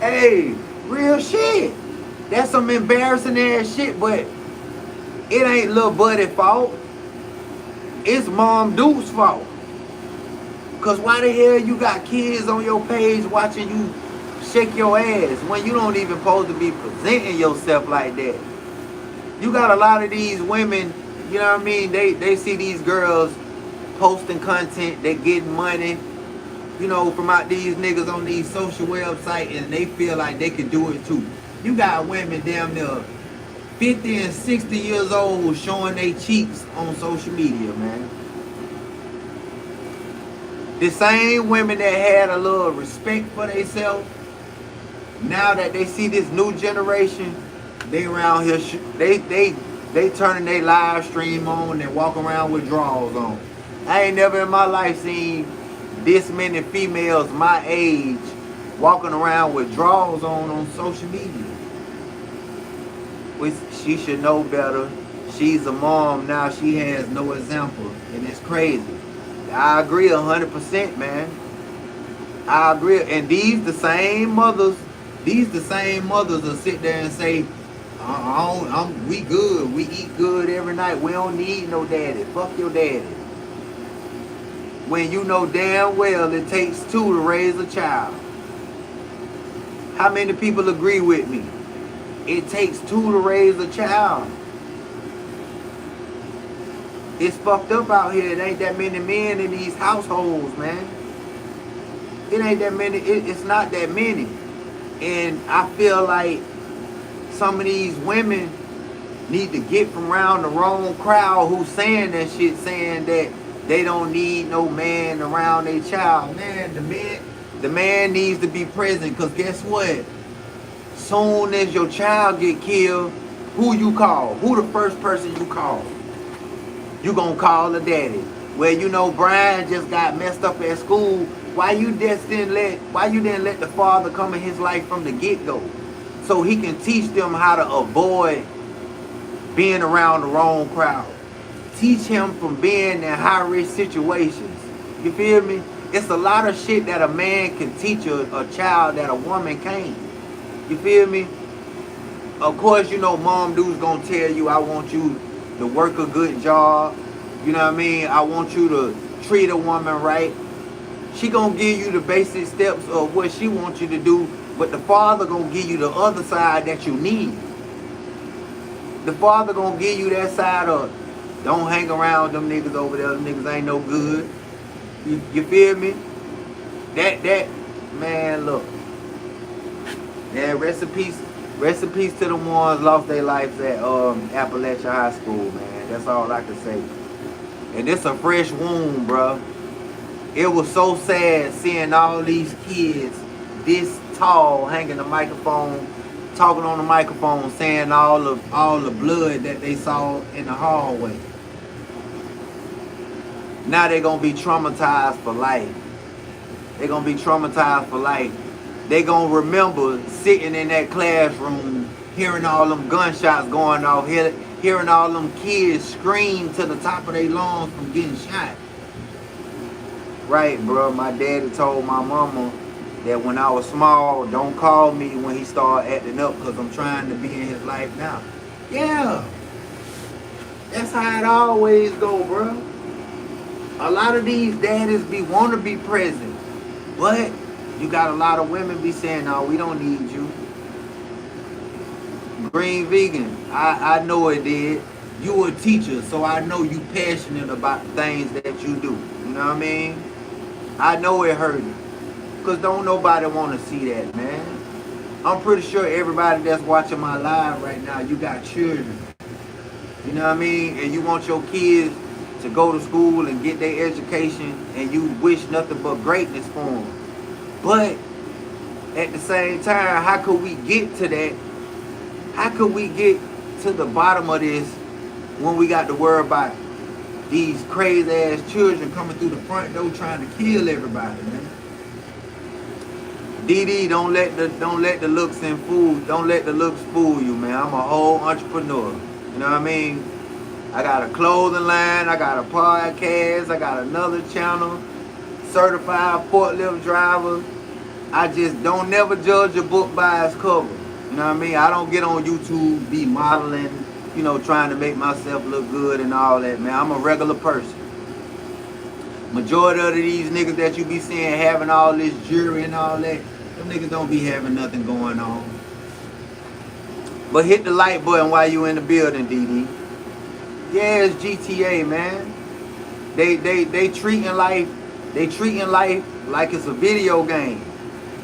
Hey, real shit. That's some embarrassing ass shit, but it ain't little buddy's fault. It's Mom Deuce's fault. Cause why the hell you got kids on your page watching you shake your ass when you don't even supposed to be presenting yourself like that? You got a lot of these women, you know what I mean? They see these girls posting content, they getting money, you know, from out these niggas on these social websites, and they feel like they can do it too. You got women damn near 50 and 60 years old showing their cheeks on social media, man. The same women that had a little respect for themselves, now that they see this new generation, they around here, they turning their live stream on and walk around with drawers on. I ain't never in my life seen this many females my age walking around with drawers on social media. Which she should know better. She's a mom now. She has no example, and it's crazy. I agree 100%, man. I agree. And these the same mothers will sit there and say, we good. We eat good every night. We don't need no daddy. Fuck your daddy. When you know damn well it takes two to raise a child. How many people agree with me? It takes two to raise a child. It's fucked up out here. It ain't that many men in these households, man. It ain't that many. It's not that many. And I feel like some of these women need to get from around the wrong crowd who's saying that shit, saying that they don't need no man around their child. Man, the man needs to be present, because guess what? Soon as your child get killed, who you call? Who the first person you call? You gonna call the daddy. Well, you know, Brian just got messed up at school. Why you didn't let the father come in his life from the get-go, so he can teach them how to avoid being around the wrong crowd? Teach him from being in high-risk situations. You feel me? It's a lot of shit that a man can teach a child that a woman can't. You feel me? Of course, you know, Mom Deuce gonna tell you, I want you to work a good job. You know what I mean? I want you to treat a woman right. She gonna give you the basic steps of what she wants you to do, but the father gonna give you the other side that you need. The father gonna give you that side of, don't hang around them niggas over there. Them niggas ain't no good. You feel me? That man, look. Yeah, rest in peace to the ones lost their lives at Appalachia High School, man. That's all I can say. And it's a fresh wound, bro. It was so sad seeing all these kids this tall, hanging the microphone, talking on the microphone, saying all the blood that they saw in the hallway. Now they're gonna be traumatized for life. They're gonna be traumatized for life. They gonna remember sitting in that classroom, hearing all them gunshots going off, hearing all them kids scream to the top of their lungs from getting shot. right, bro. My daddy told my mama that when I was small, don't call me when he started acting up because I'm trying to be in his life now. Yeah, that's how it always go, bro. A lot of these daddies want to be present, but you got a lot of women be saying, no, we don't need you. Green vegan, I know it did. You a teacher, so I know you passionate about the things that you do. You know what I mean? I know it hurt you. Because don't nobody want to see that, man. I'm pretty sure everybody that's watching my live right now, you got children. You know what I mean? And you want your kids to go to school and get their education, and you wish nothing but greatness for them. But at the same time, how could we get to that? How could we get to the bottom of this when we got to worry about these crazy ass children coming through the front door trying to kill everybody, man? DD, don't let the looks and don't let the looks fool you, man. I'm a whole entrepreneur. You know what I mean? I got a clothing line, I got a podcast, I got another channel, certified forklift driver. I just don't never judge a book by its cover. You know what I mean? I don't get on YouTube, be modeling, you know, trying to make myself look good and all that, man. I'm a regular person. Majority of these niggas that you be seeing having all this jewelry and all that, them niggas don't be having nothing going on. But hit the like button while you in the building, DD. Yeah, it's GTA, man. They treating life like it's a video game,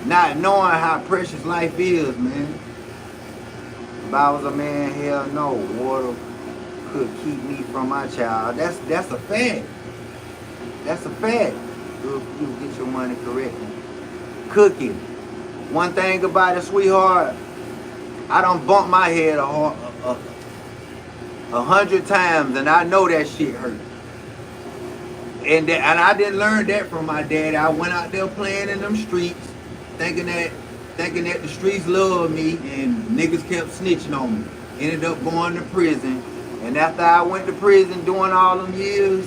not knowing how precious life is, man. If I was a man, hell no, water could keep me from my child. That's a fact. That's a fact. You get your money correctly. Cooking. One thing about it, sweetheart, I done bumped my head 100 times, and I know that shit hurt. And I didn't learn that from my daddy. I went out there playing in them streets, thinking that the streets loved me, and niggas kept snitching on me. Ended up going to prison. And after I went to prison doing all them years,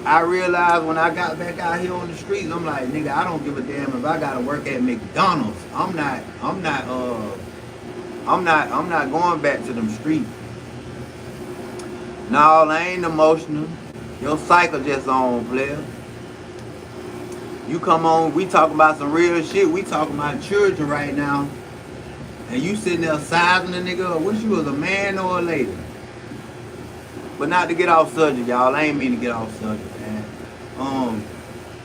I realized when I got back out here on the streets, I'm like, nigga, I don't give a damn if I gotta work at McDonald's. I'm not going back to them streets. No, I ain't emotional. Your cycle just on, player. You come on, we talking about some real shit. We talking about children right now. And you sitting there sizing a nigga up. Wish you was a man or a lady. But not to get off subject, y'all. I ain't mean to get off subject, man.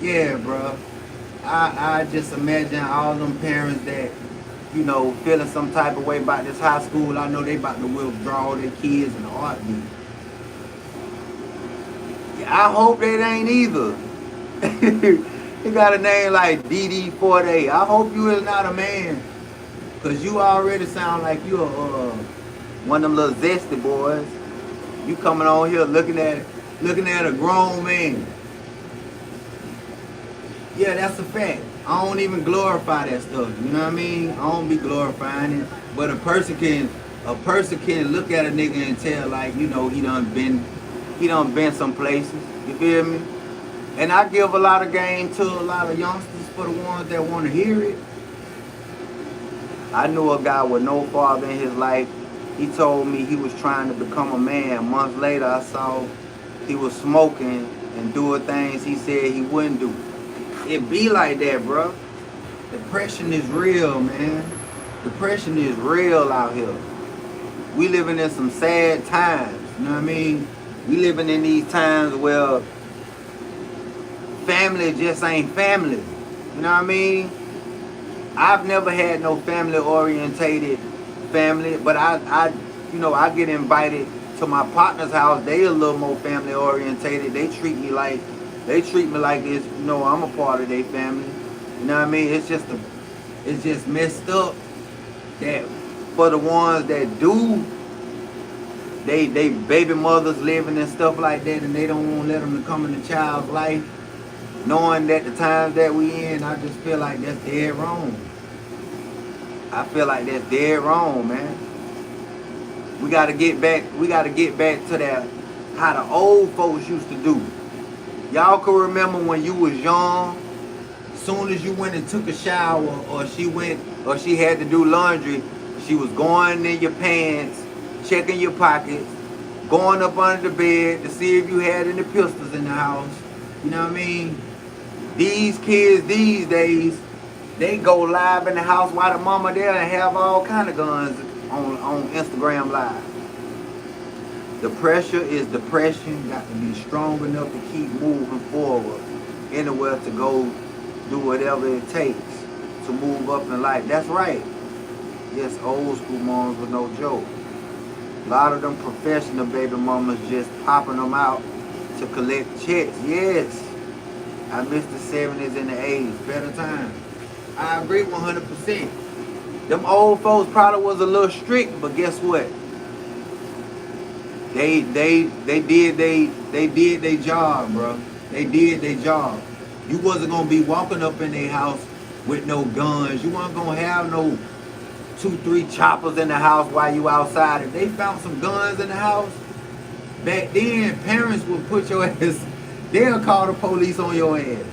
Yeah, bro. I just imagine all them parents that, you know, feeling some type of way about this high school. I know they about to withdraw their kids in a heartbeat. I hope they ain't either. He got a name like DD48. I hope you is not a man. Cause you already sound like you one of them little zesty boys. You coming on here looking at a grown man. Yeah, that's a fact. I don't even glorify that stuff. You know what I mean? I don't be glorifying it. But a person can look at a nigga and tell, like, you know, he done been some places. You feel me? And I give a lot of game to a lot of youngsters for the ones that want to hear it. I knew a guy with no father in his life. He told me he was trying to become a man. Months later, I saw he was smoking and doing things he said he wouldn't do. It be like that, bro. Depression is real, man. Depression is real out here. We living in some sad times, you know what I mean? We living in these times where family just ain't family, you know what I mean? I've never had no family orientated family, but I get invited to my partner's house. They a little more family orientated. They treat me like it's, you know, I'm a part of their family. You know what I mean? It's just messed up that for the ones that do, they baby mothers living and stuff like that, and they don't want to let them to come in the child's life. Knowing that the times that we in, I just feel like that's dead wrong. I feel like that's dead wrong, man. We gotta get back to that how the old folks used to do. Y'all can remember when you was young, soon as you went and took a shower, or she had to do laundry, she was going in your pants, checking your pockets, going up under the bed to see if you had any pistols in the house. You know what I mean? These kids these days, they go live in the house while the mama there and have all kind of guns on Instagram Live. The pressure is depression. Got to be strong enough to keep moving forward, anywhere to go, do whatever it takes to move up in life. That's right. Yes, old school moms with no joke. A lot of them professional baby mamas just popping them out to collect checks. Yes, I miss the 70s and the 80s. Better times. I agree 100%. Them old folks probably was a little strict, but guess what? They did their job, bro. They did their job. You wasn't gonna be walking up in their house with no guns. You weren't gonna have no 2-3 choppers in the house while you outside. If they found some guns in the house, back then parents would put your ass. They'll call the police on your ass.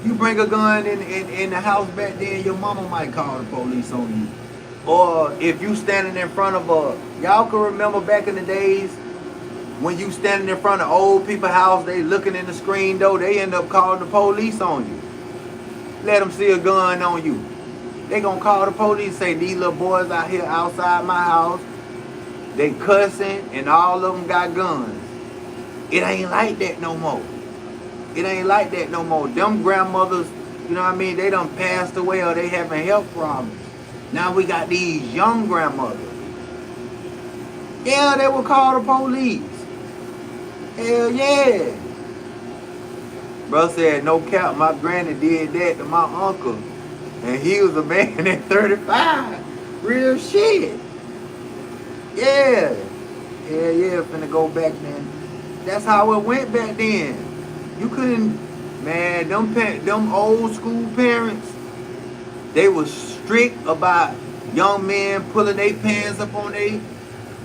You bring a gun in the house back then, your mama might call the police on you. Or if you standing in front of y'all can remember back in the days when you standing in front of old people's house, they looking in the screen door, they end up calling the police on you. Let them see a gun on you. They gonna call the police, say these little boys out here outside my house, they cussing and all of them got guns. It ain't like that no more. It ain't like that no more. Them grandmothers, you know what I mean, they done passed away or they having health problems. Now we got these young grandmothers. Yeah, they will call the police. Hell yeah. Bro said, no cap, my granny did that to my uncle. And he was a man at 35. Real shit. Yeah. Yeah, finna go back then. That's how it went back then. You couldn't, man, them old school parents, they was strict about young men pulling their pants up on they,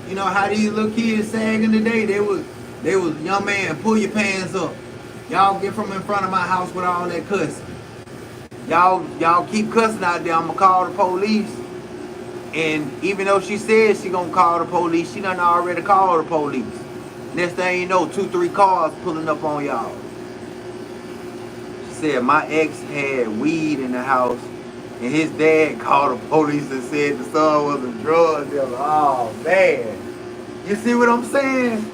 you know how these little kids sagging today, they was young man, pull your pants up. Y'all get from in front of my house with all that cussing. Y'all keep cussing out there, I'm gonna call the police. And even though she said she gonna call the police, she done already called the police. Next thing you know, 2-3 cars pulling up on y'all. She said my ex had weed in the house and his dad called the police and said the son was a drug dealer. Oh man. You see what I'm saying?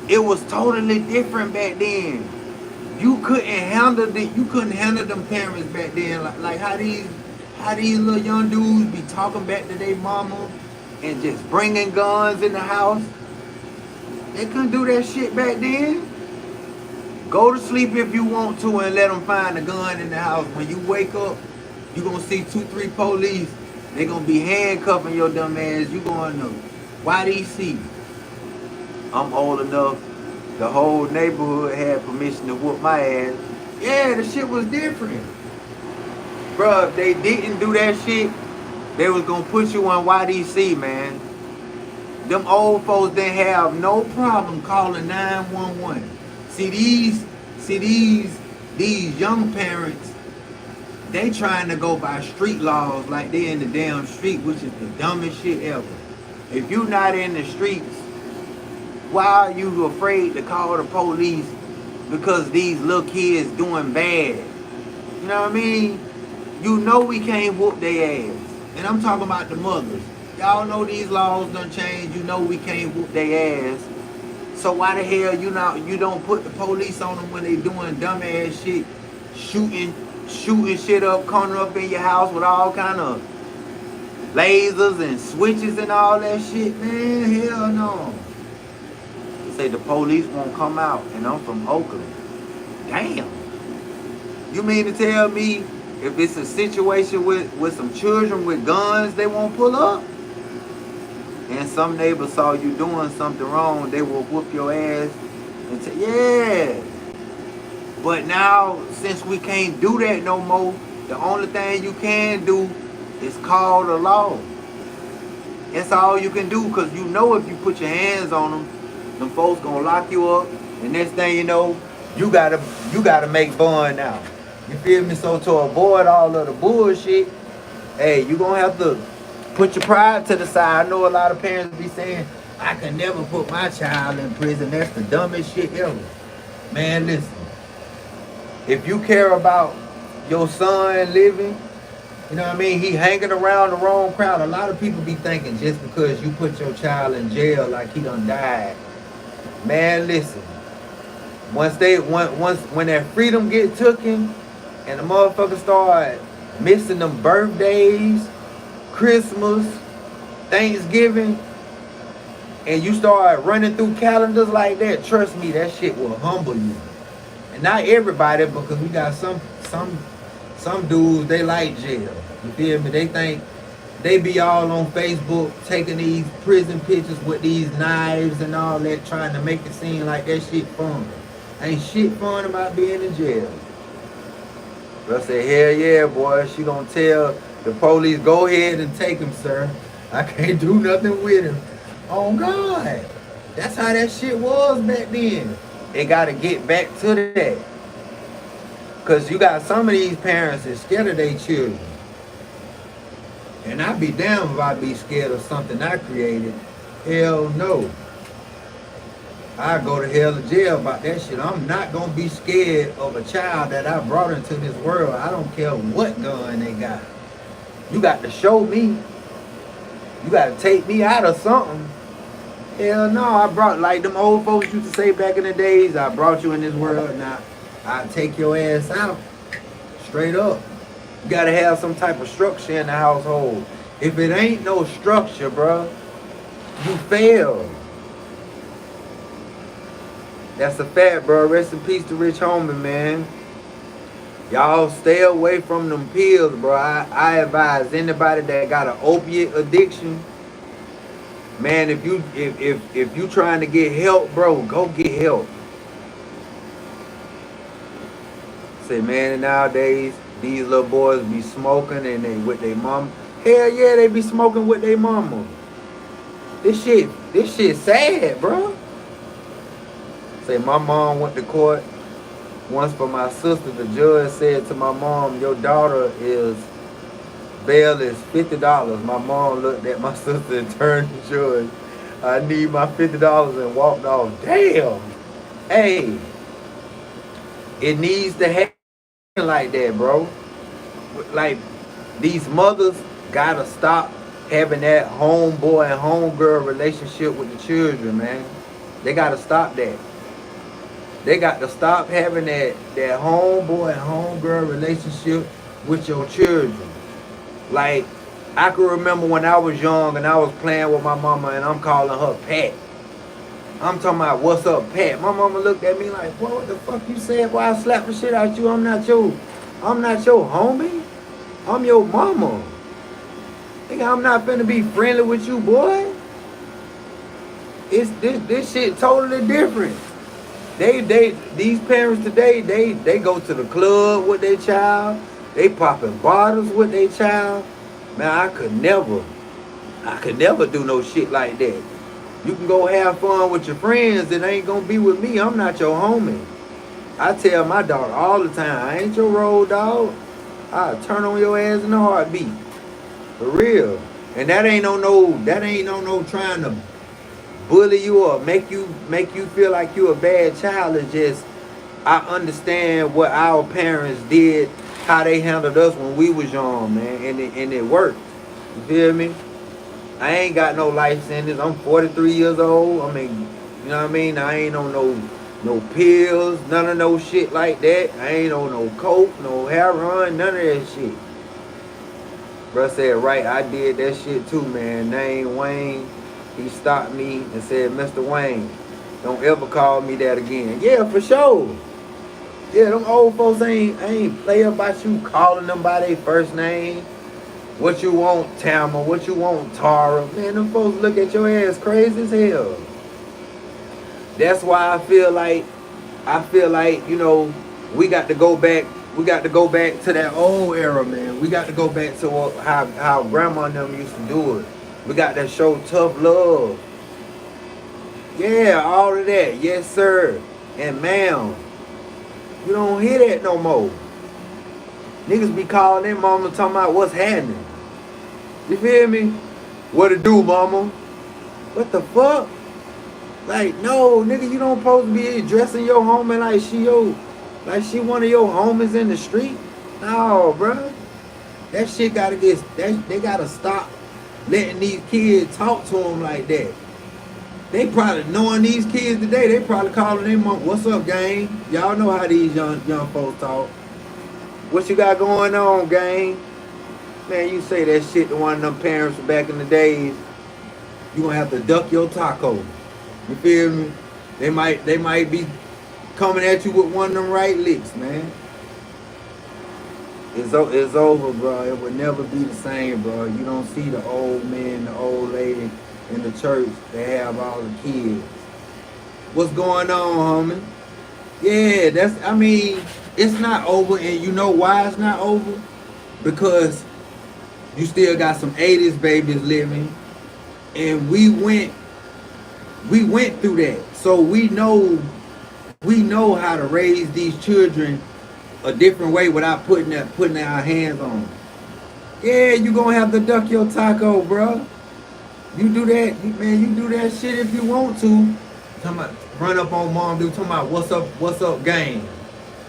It was totally different back then. You couldn't handle them parents back then. Like how these little young dudes be talking back to their mama and just bringing guns in the house. They couldn't do that shit back then. Go to sleep if you want to and let them find a gun in the house. When you wake up, you gonna see 2-3 police. They gonna be handcuffing your dumb ass. You going to YDC. I'm old enough. The whole neighborhood had permission to whoop my ass. Yeah, the shit was different. Bruh, if they didn't do that shit, they was gonna put you on YDC, man. Them old folks didn't have no problem calling 911. See these young parents, they trying to go by street laws like they in the damn street, which is the dumbest shit ever. If you not in the streets, why are you afraid to call the police because these little kids doing bad? You know what I mean? You know we can't whoop their ass. And I'm talking about the mothers. Y'all know these laws done changed. You know we can't whoop their ass. So why the hell you don't put the police on them when they doing dumbass shit, shooting shit up, coming up in your house with all kind of lasers and switches and all that shit, man? Hell no. They say the police won't come out, and I'm from Oakland. Damn. You mean to tell me if it's a situation with some children with guns, they won't pull up? And some neighbors saw you doing something wrong, they will whoop your ass and say, yeah. But now, since we can't do that no more, the only thing you can do is call the law. That's all you can do, because you know if you put your hands on them folks gonna lock you up, and next thing you know, you gotta make fun now. You feel me? So to avoid all of the bullshit, hey, you gonna have to put your pride to the side. I know a lot of parents be saying, I can never put my child in prison. That's the dumbest shit ever. Man, listen. If you care about your son living, you know what I mean? He hanging around the wrong crowd. A lot of people be thinking just because you put your child in jail like he done died. Man, listen. When that freedom get taken and the motherfuckers start missing them birthdays, Christmas, Thanksgiving, and you start running through calendars like that, trust me, that shit will humble you. And not everybody, because we got some dudes, they like jail. You feel me? They think they be all on Facebook taking these prison pictures with these knives and all that, trying to make it seem like that shit fun. Ain't shit fun about being in jail. But I say, hell yeah, boy. She gonna tell the police, go ahead and take him, sir. I can't do nothing with him. Oh, God. That's how that shit was back then. They gotta get back to that. Because you got some of these parents that scared of their children. And I'd be damned if I'd be scared of something I created. Hell no. I go to hell to jail about that shit. I'm not gonna be scared of a child that I brought into this world. I don't care what gun they got. You got to show me. You got to take me out of something. Hell no, I brought, like them old folks used to say back in the days, I brought you in this world, now I take your ass out. Straight up. You got to have some type of structure in the household. If it ain't no structure, bro, you fail. That's a fact, bro. Rest in peace to Rich Homie, man. Y'all stay away from them pills, bro. I advise anybody that got an opiate addiction, man, if you trying to get help, bro, go get help. Say, man, nowadays these little boys be smoking and they with their mom. Hell yeah, they be smoking with their mama. This shit sad, bro. Say, my mom went to court once for my sister. The judge said to my mom, your daughter bail is $50. My mom looked at my sister and turned to the judge. I need my $50 and walked off. Damn. Hey, it needs to happen like that, bro. Like, these mothers gotta stop having that homeboy and homegirl relationship with the children, man. They gotta stop that. They got to stop having that homeboy and homegirl relationship with your children. Like, I can remember when I was young and I was playing with my mama and I'm calling her Pat. I'm talking about, what's up, Pat? My mama looked at me like, what the fuck you said? Why I slap the shit out you? I'm not your homie. I'm your mama. Nigga, I'm not finna be friendly with you, boy. It's this shit totally different. These parents today, they go to the club with their child. They popping bottles with their child. Man, I could never do no shit like that. You can go have fun with your friends. It ain't gonna be with me. I'm not your homie. I tell my daughter all the time, I ain't your road dog. I'll turn on your ass in a heartbeat. For real. And that ain't no trying to bully you or make you feel like you a bad child. It's just, I understand what our parents did, how they handled us when we was young, man, and it worked. You feel me? I ain't got no life sentence. I'm 43 years old. I mean, you know what I mean? I ain't on no pills, none of no shit like that. I ain't on no coke, no heroin, none of that shit. Bruh said, right, I did that shit too, man. Name Wayne. He stopped me and said, Mr. Wayne, don't ever call me that again. Yeah, for sure. Yeah, them old folks ain't play about you calling them by their first name. What you want, Tama? What you want, Tara? Man, them folks look at your ass crazy as hell. That's why I feel like, you know, we got to go back to that old era, man. We got to go back to how grandma and them used to do it. We got to show tough love. Yeah, all of that. Yes, sir. And ma'am. You don't hear that no more. Niggas be calling their mama talking about what's happening. You feel me? What to do, mama? What the fuck? Like, no, nigga, you don't supposed to be addressing your homie like she one of your homies in the street. No, bro. That shit gotta they gotta stop letting these kids talk to them like that. They probably, knowing these kids today, they probably calling their mom, what's up, gang? Y'all know how these young folks talk. What you got going on, gang? Man, you say that shit to one of them parents from back in the days, you gonna have to duck your taco. You feel me? They might be coming at you with one of them right licks, man. It's over, bro. It will never be the same, bro. You don't see the old man, the old lady in the church that have all the kids. What's going on, homie? Yeah, it's not over, and you know why it's not over? Because you still got some 80s babies living, and we went through that. So we know how to raise these children a different way without putting our hands on them. Yeah, you gonna have to duck your taco, bro. You do that, man. You do that shit if you want to. Talking about run up on mom, dude. Talking about what's up, gang.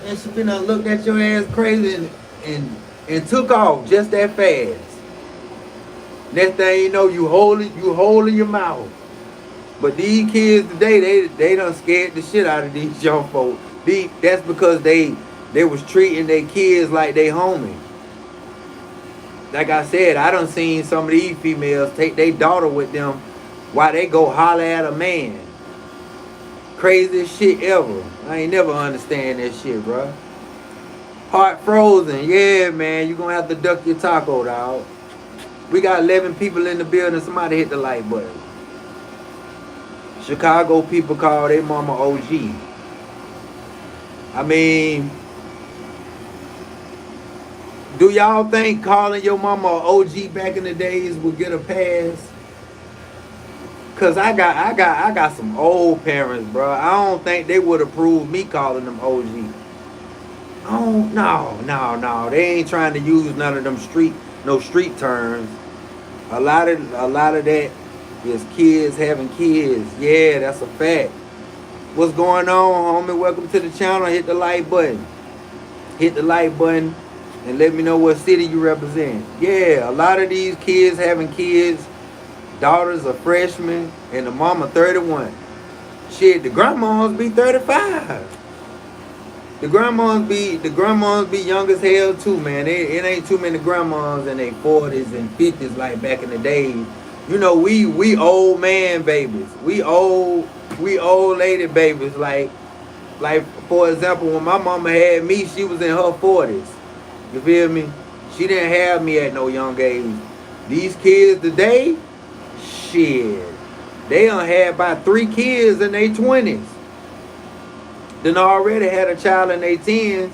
And she been looked at your ass crazy and took off just that fast. Next thing you know, you holding your mouth. But these kids today, they done scared the shit out of these young folks. That's because they was treating their kids like they homie. Like I said, I done seen some of these females take their daughter with them while they go holler at a man. Craziest shit ever. I ain't never understand that shit, bro. Heart frozen. Yeah, man, you gonna have to duck your taco, dog. We got 11 people in the building. Somebody hit the like button. Chicago people call their mama OG. I mean, do y'all think calling your mama OG back in the days would get a pass? Cause I got some old parents, bro. I don't think they would approve me calling them OG. Oh no. They ain't trying to use none of them street terms. A lot of that is kids having kids. Yeah, that's a fact. What's going on, homie? Welcome to the channel. Hit the like button. Hit the like button and let me know what city you represent. Yeah, a lot of these kids having kids. Daughters are freshmen and the mama 31. Shit, the grandmas be 35. The grandmas be young as hell too, man. It ain't too many grandmas in their 40s and 50s like back in the day. You know, we old man babies. We old lady babies. Like for example, when my mama had me, she was in her 40s. You feel me? She didn't have me at no young age. These kids today, shit, they done had about 3 kids in their 20s. Then already had a child in their teens.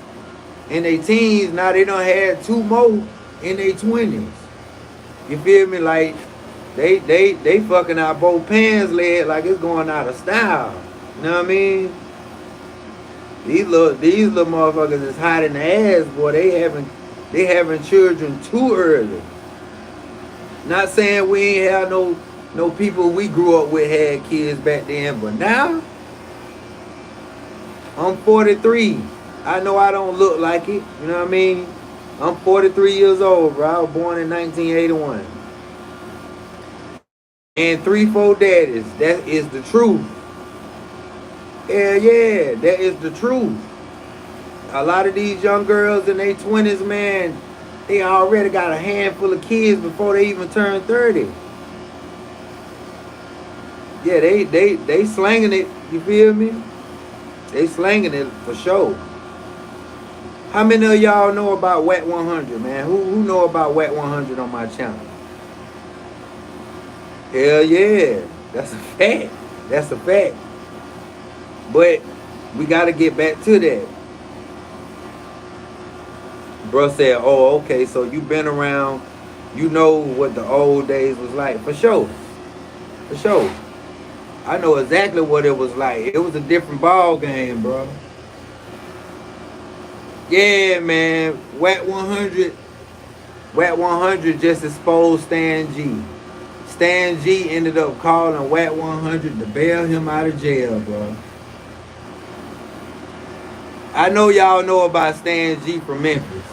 In their teens, now they done had 2 more in their 20s. You feel me? Like they fucking out both pants leg like it's going out of style. You know what I mean? These little motherfuckers is hot in the ass, boy. They having children too early. Not saying we ain't have no people we grew up with had kids back then, but now I'm 43. I know I don't look like it. You know what I mean? I'm 43 years old, bro. I was born in 1981. And 3-4 daddies. That is the truth. Yeah, that is the truth. A lot of these young girls in their 20s, man, they already got a handful of kids before they even turn 30. Yeah, they slanging it. You feel me? They slanging it for sure. How many of y'all know about Wack 100, man? Who know about Wack 100 on my channel? Hell yeah. That's a fact. That's a fact. But we got to get back to that. Bro said, oh, okay, so you been around. You know what the old days was like. For sure. For sure. I know exactly what it was like. It was a different ball game, bro. Yeah, man. Wack 100. Wack 100 just exposed Stan G. Stan G ended up calling Wack 100 to bail him out of jail, bro. I know y'all know about Stan G from Memphis.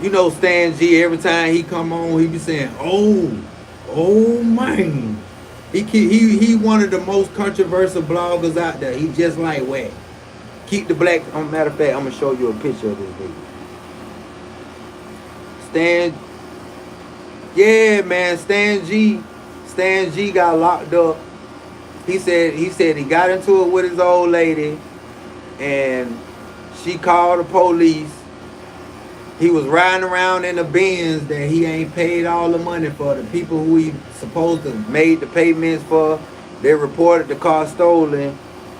You know Stan G, every time he come on, he be saying, oh man. He one of the most controversial bloggers out there. He just like Wack. Keep the black. Matter of fact, I'm gonna show you a picture of this dude. Stan. Yeah, man. Stan G got locked up. He said he got into it with his old lady, and she called the police. He was riding around in the Benz that he ain't paid all the money for. The people who he supposed to made the payments for, they reported the car stolen,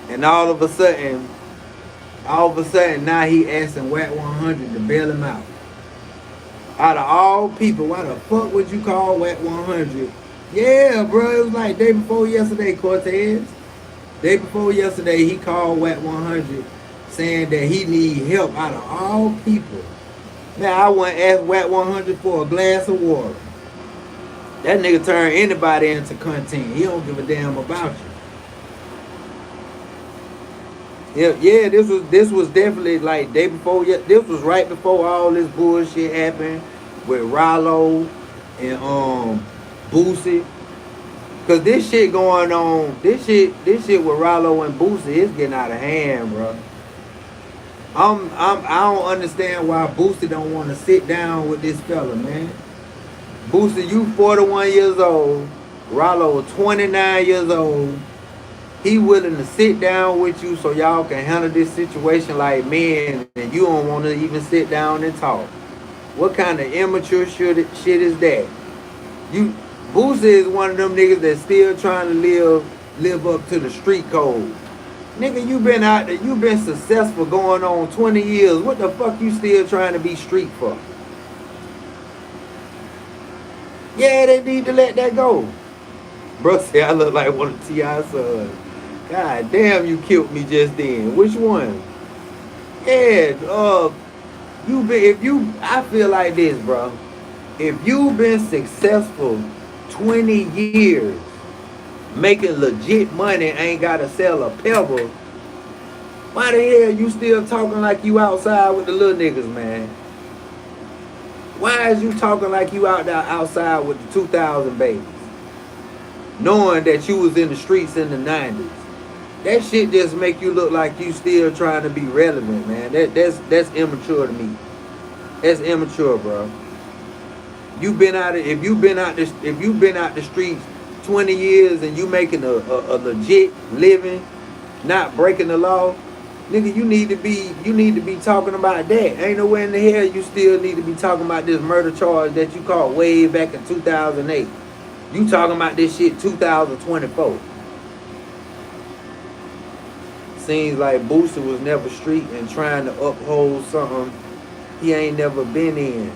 and all of a sudden now he asking Wack 100 to bail him out. Out of all people, why the fuck would you call Wack 100? Yeah, bro, it was like day before yesterday, Cortez. Day before yesterday, he called Wack 100 saying that he need help out of all people. Man, I wouldn't ask Wack 100 for a glass of water. That nigga turn anybody into content. He don't give a damn about you. Yeah, this was definitely like day before. This was right before all this bullshit happened with Ralo and Boosie. Cause this shit going on, this shit with Ralo and Boosie is getting out of hand, bro. I don't understand why Boosie don't want to sit down with this fella, man. Boosie, you 41 years old. Ralo 29 years old. He willing to sit down with you so y'all can handle this situation like men, and you don't want to even sit down and talk. What kind of immature shit is that? Boosie is one of them niggas that's still trying to live up to the street code. Nigga, you been out there, you been successful going on 20 years. What the fuck you still trying to be street for? Yeah, they need to let that go. Bro say I look like one of T.I.'s sons. God damn, you killed me just then. Which one? Yeah, I feel like this, bro. If you've been successful 20 years, making legit money, ain't gotta sell a pebble, why the hell you still talking like you outside with the little niggas, man? Why is you talking like you out there outside with the 2000 babies? Knowing that you was in the streets in the 90s. That shit just make you look like you still trying to be relevant, man. That's immature to me. That's immature, bro. If you've been out the streets 20 years and you making a legit living, not breaking the law, nigga, you need to be talking about that. Ain't nowhere in the hell you still need to be talking about this murder charge that you caught way back in 2008. You talking about this shit 2024. Seems like Boosie was never street and trying to uphold something he ain't never been in.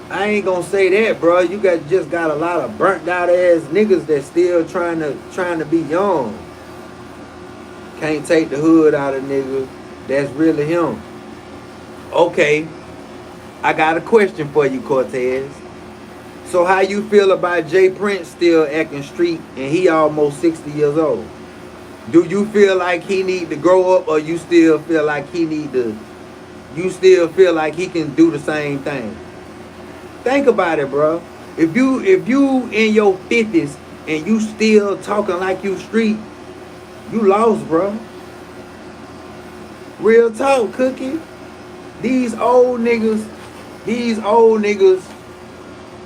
I ain't gonna say that, bro. You just got a lot of burnt out ass niggas that still trying to be young. Can't take the hood out of niggas. That's really him. Okay, I got a question for you, Cortez. So how you feel about Jay Prince still acting street and he almost 60 years old? Do you feel like he need to grow up, or you still feel like he can do the same thing? Think about it, bro. If you in your 50s and you still talking like you street, you lost, bro. Real talk, Cookie. These old niggas,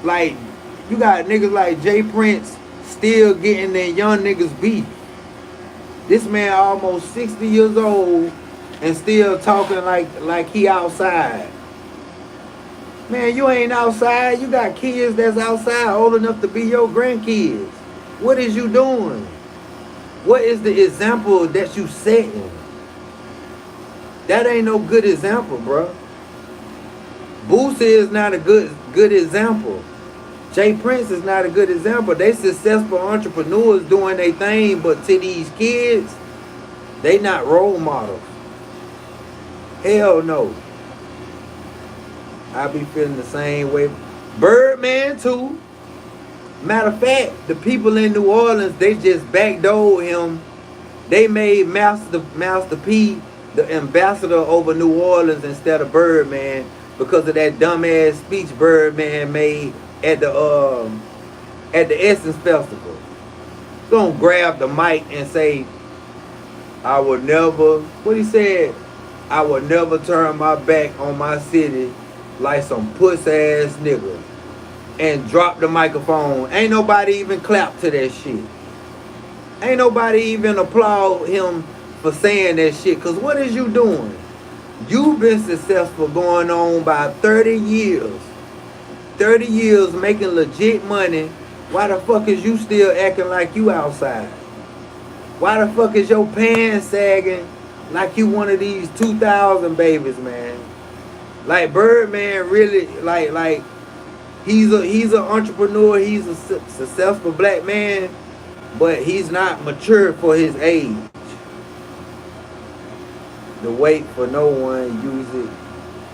like, you got niggas like Jay Prince still getting their young niggas beat. This man almost 60 years old and still talking like he outside. Man, you ain't outside. You got kids that's outside old enough to be your grandkids. What is you doing? What is the example that you setting? That ain't no good example, bro. Boosie is not a good example. Jay Prince is not a good example. They successful entrepreneurs doing their thing, but to these kids, they not role models. Hell no. I be feeling the same way. Birdman too. Matter of fact, the people in New Orleans, they just backdoored him. They made Master P the ambassador over New Orleans instead of Birdman because of that dumbass speech Birdman made at the Essence Festival. Gonna grab the mic and say, I would never, what he said, I would never turn my back on my city like some puss ass nigga. And drop the microphone. Ain't nobody even clap to that shit. Ain't nobody even applaud him for saying that shit. Cause what is you doing? You've been successful going on by 30 years. 30 years making legit money. Why the fuck is you still acting like you outside? Why the fuck is your pants sagging like you one of these 2000 babies, man? Like Birdman really, like he's an entrepreneur, he's a successful black man, but he's not mature for his age. To wait for no one, use it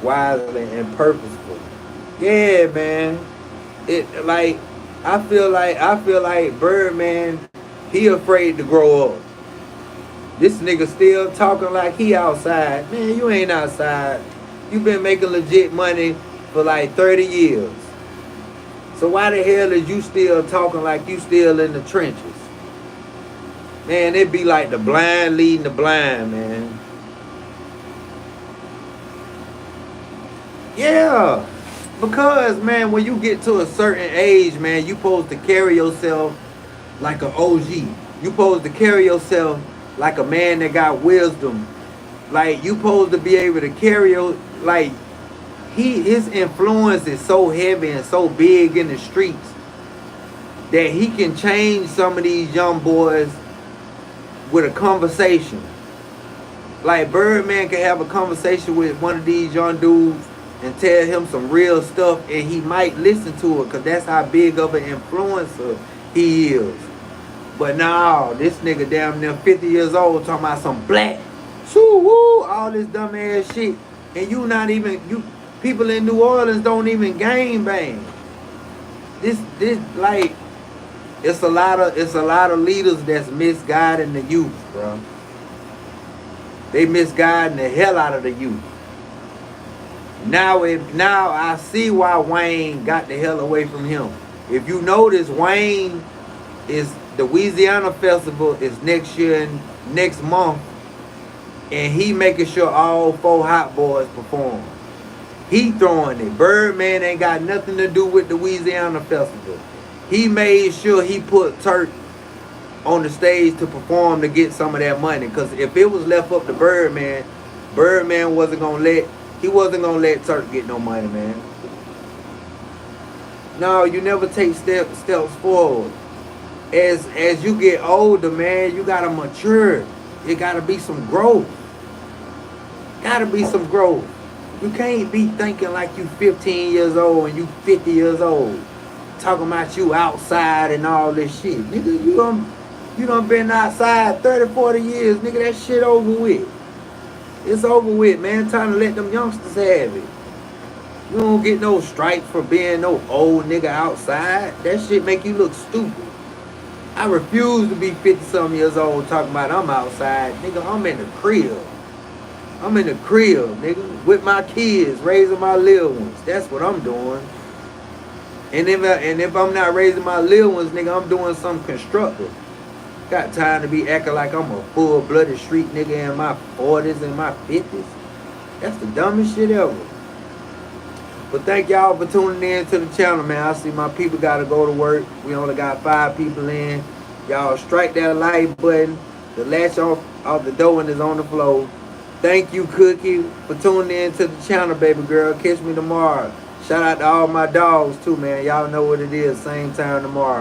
wisely and purposeful. Yeah, man. It like I feel like Birdman, he afraid to grow up. This nigga still talking like he outside. Man, you ain't outside. You been making legit money for like 30 years. So why the hell is you still talking like you still in the trenches? Man, it be like the blind leading the blind, man. Yeah. Because, man, when you get to a certain age, man, you supposed to carry yourself like an OG. You supposed to carry yourself like a man that got wisdom. Like, you supposed to be able to carry your, like, his influence is so heavy and so big in the streets that he can change some of these young boys with a conversation. Like Birdman can have a conversation with one of these young dudes and tell him some real stuff and he might listen to it because that's how big of an influencer he is. But now this nigga damn near 50 years old talking about some black, shoo woo, all this dumb ass shit. And you not even, people in New Orleans don't even gang bang. This like it's a lot of leaders that's misguiding the youth, bro. They misguiding the hell out of the youth. Now I see why Wayne got the hell away from him. If you notice, Wayne is the Louisiana Festival is next month, and he making sure all 4 Hot Boys perform. He throwing it. Birdman ain't got nothing to do with the Louisiana Festival. He made sure he put Turk on the stage to perform to get some of that money. Because if it was left up to Birdman, Birdman wasn't gonna let Turk get no money, man. No, you never take steps forward. As you get older, man, you gotta mature. It gotta be some growth. Gotta be some growth. You can't be thinking like you 15 years old and you 50 years old. Talking about you outside and all this shit. Nigga, you done been outside 30, 40 years. Nigga, that shit over with. It's over with, man. Time to let them youngsters have it. You don't get no stripes for being no old nigga outside. That shit make you look stupid. I refuse to be 50-something years old talking about I'm outside. Nigga, I'm in the crib. I'm in the crib, nigga, with my kids, raising my little ones. That's what I'm doing. And if I'm not raising my little ones, nigga, I'm doing something constructive. Got time to be acting like I'm a full-blooded street nigga in my 40s and my 50s. That's the dumbest shit ever. But thank y'all for tuning in to the channel, man. I see my people got to go to work. We only got 5 people in. Y'all strike that like button. The latch off the door and is on the floor. Thank you, Cookie, for tuning in to the channel, baby girl. Catch me tomorrow. Shout out to all my dogs, too, man. Y'all know what it is. Same time tomorrow.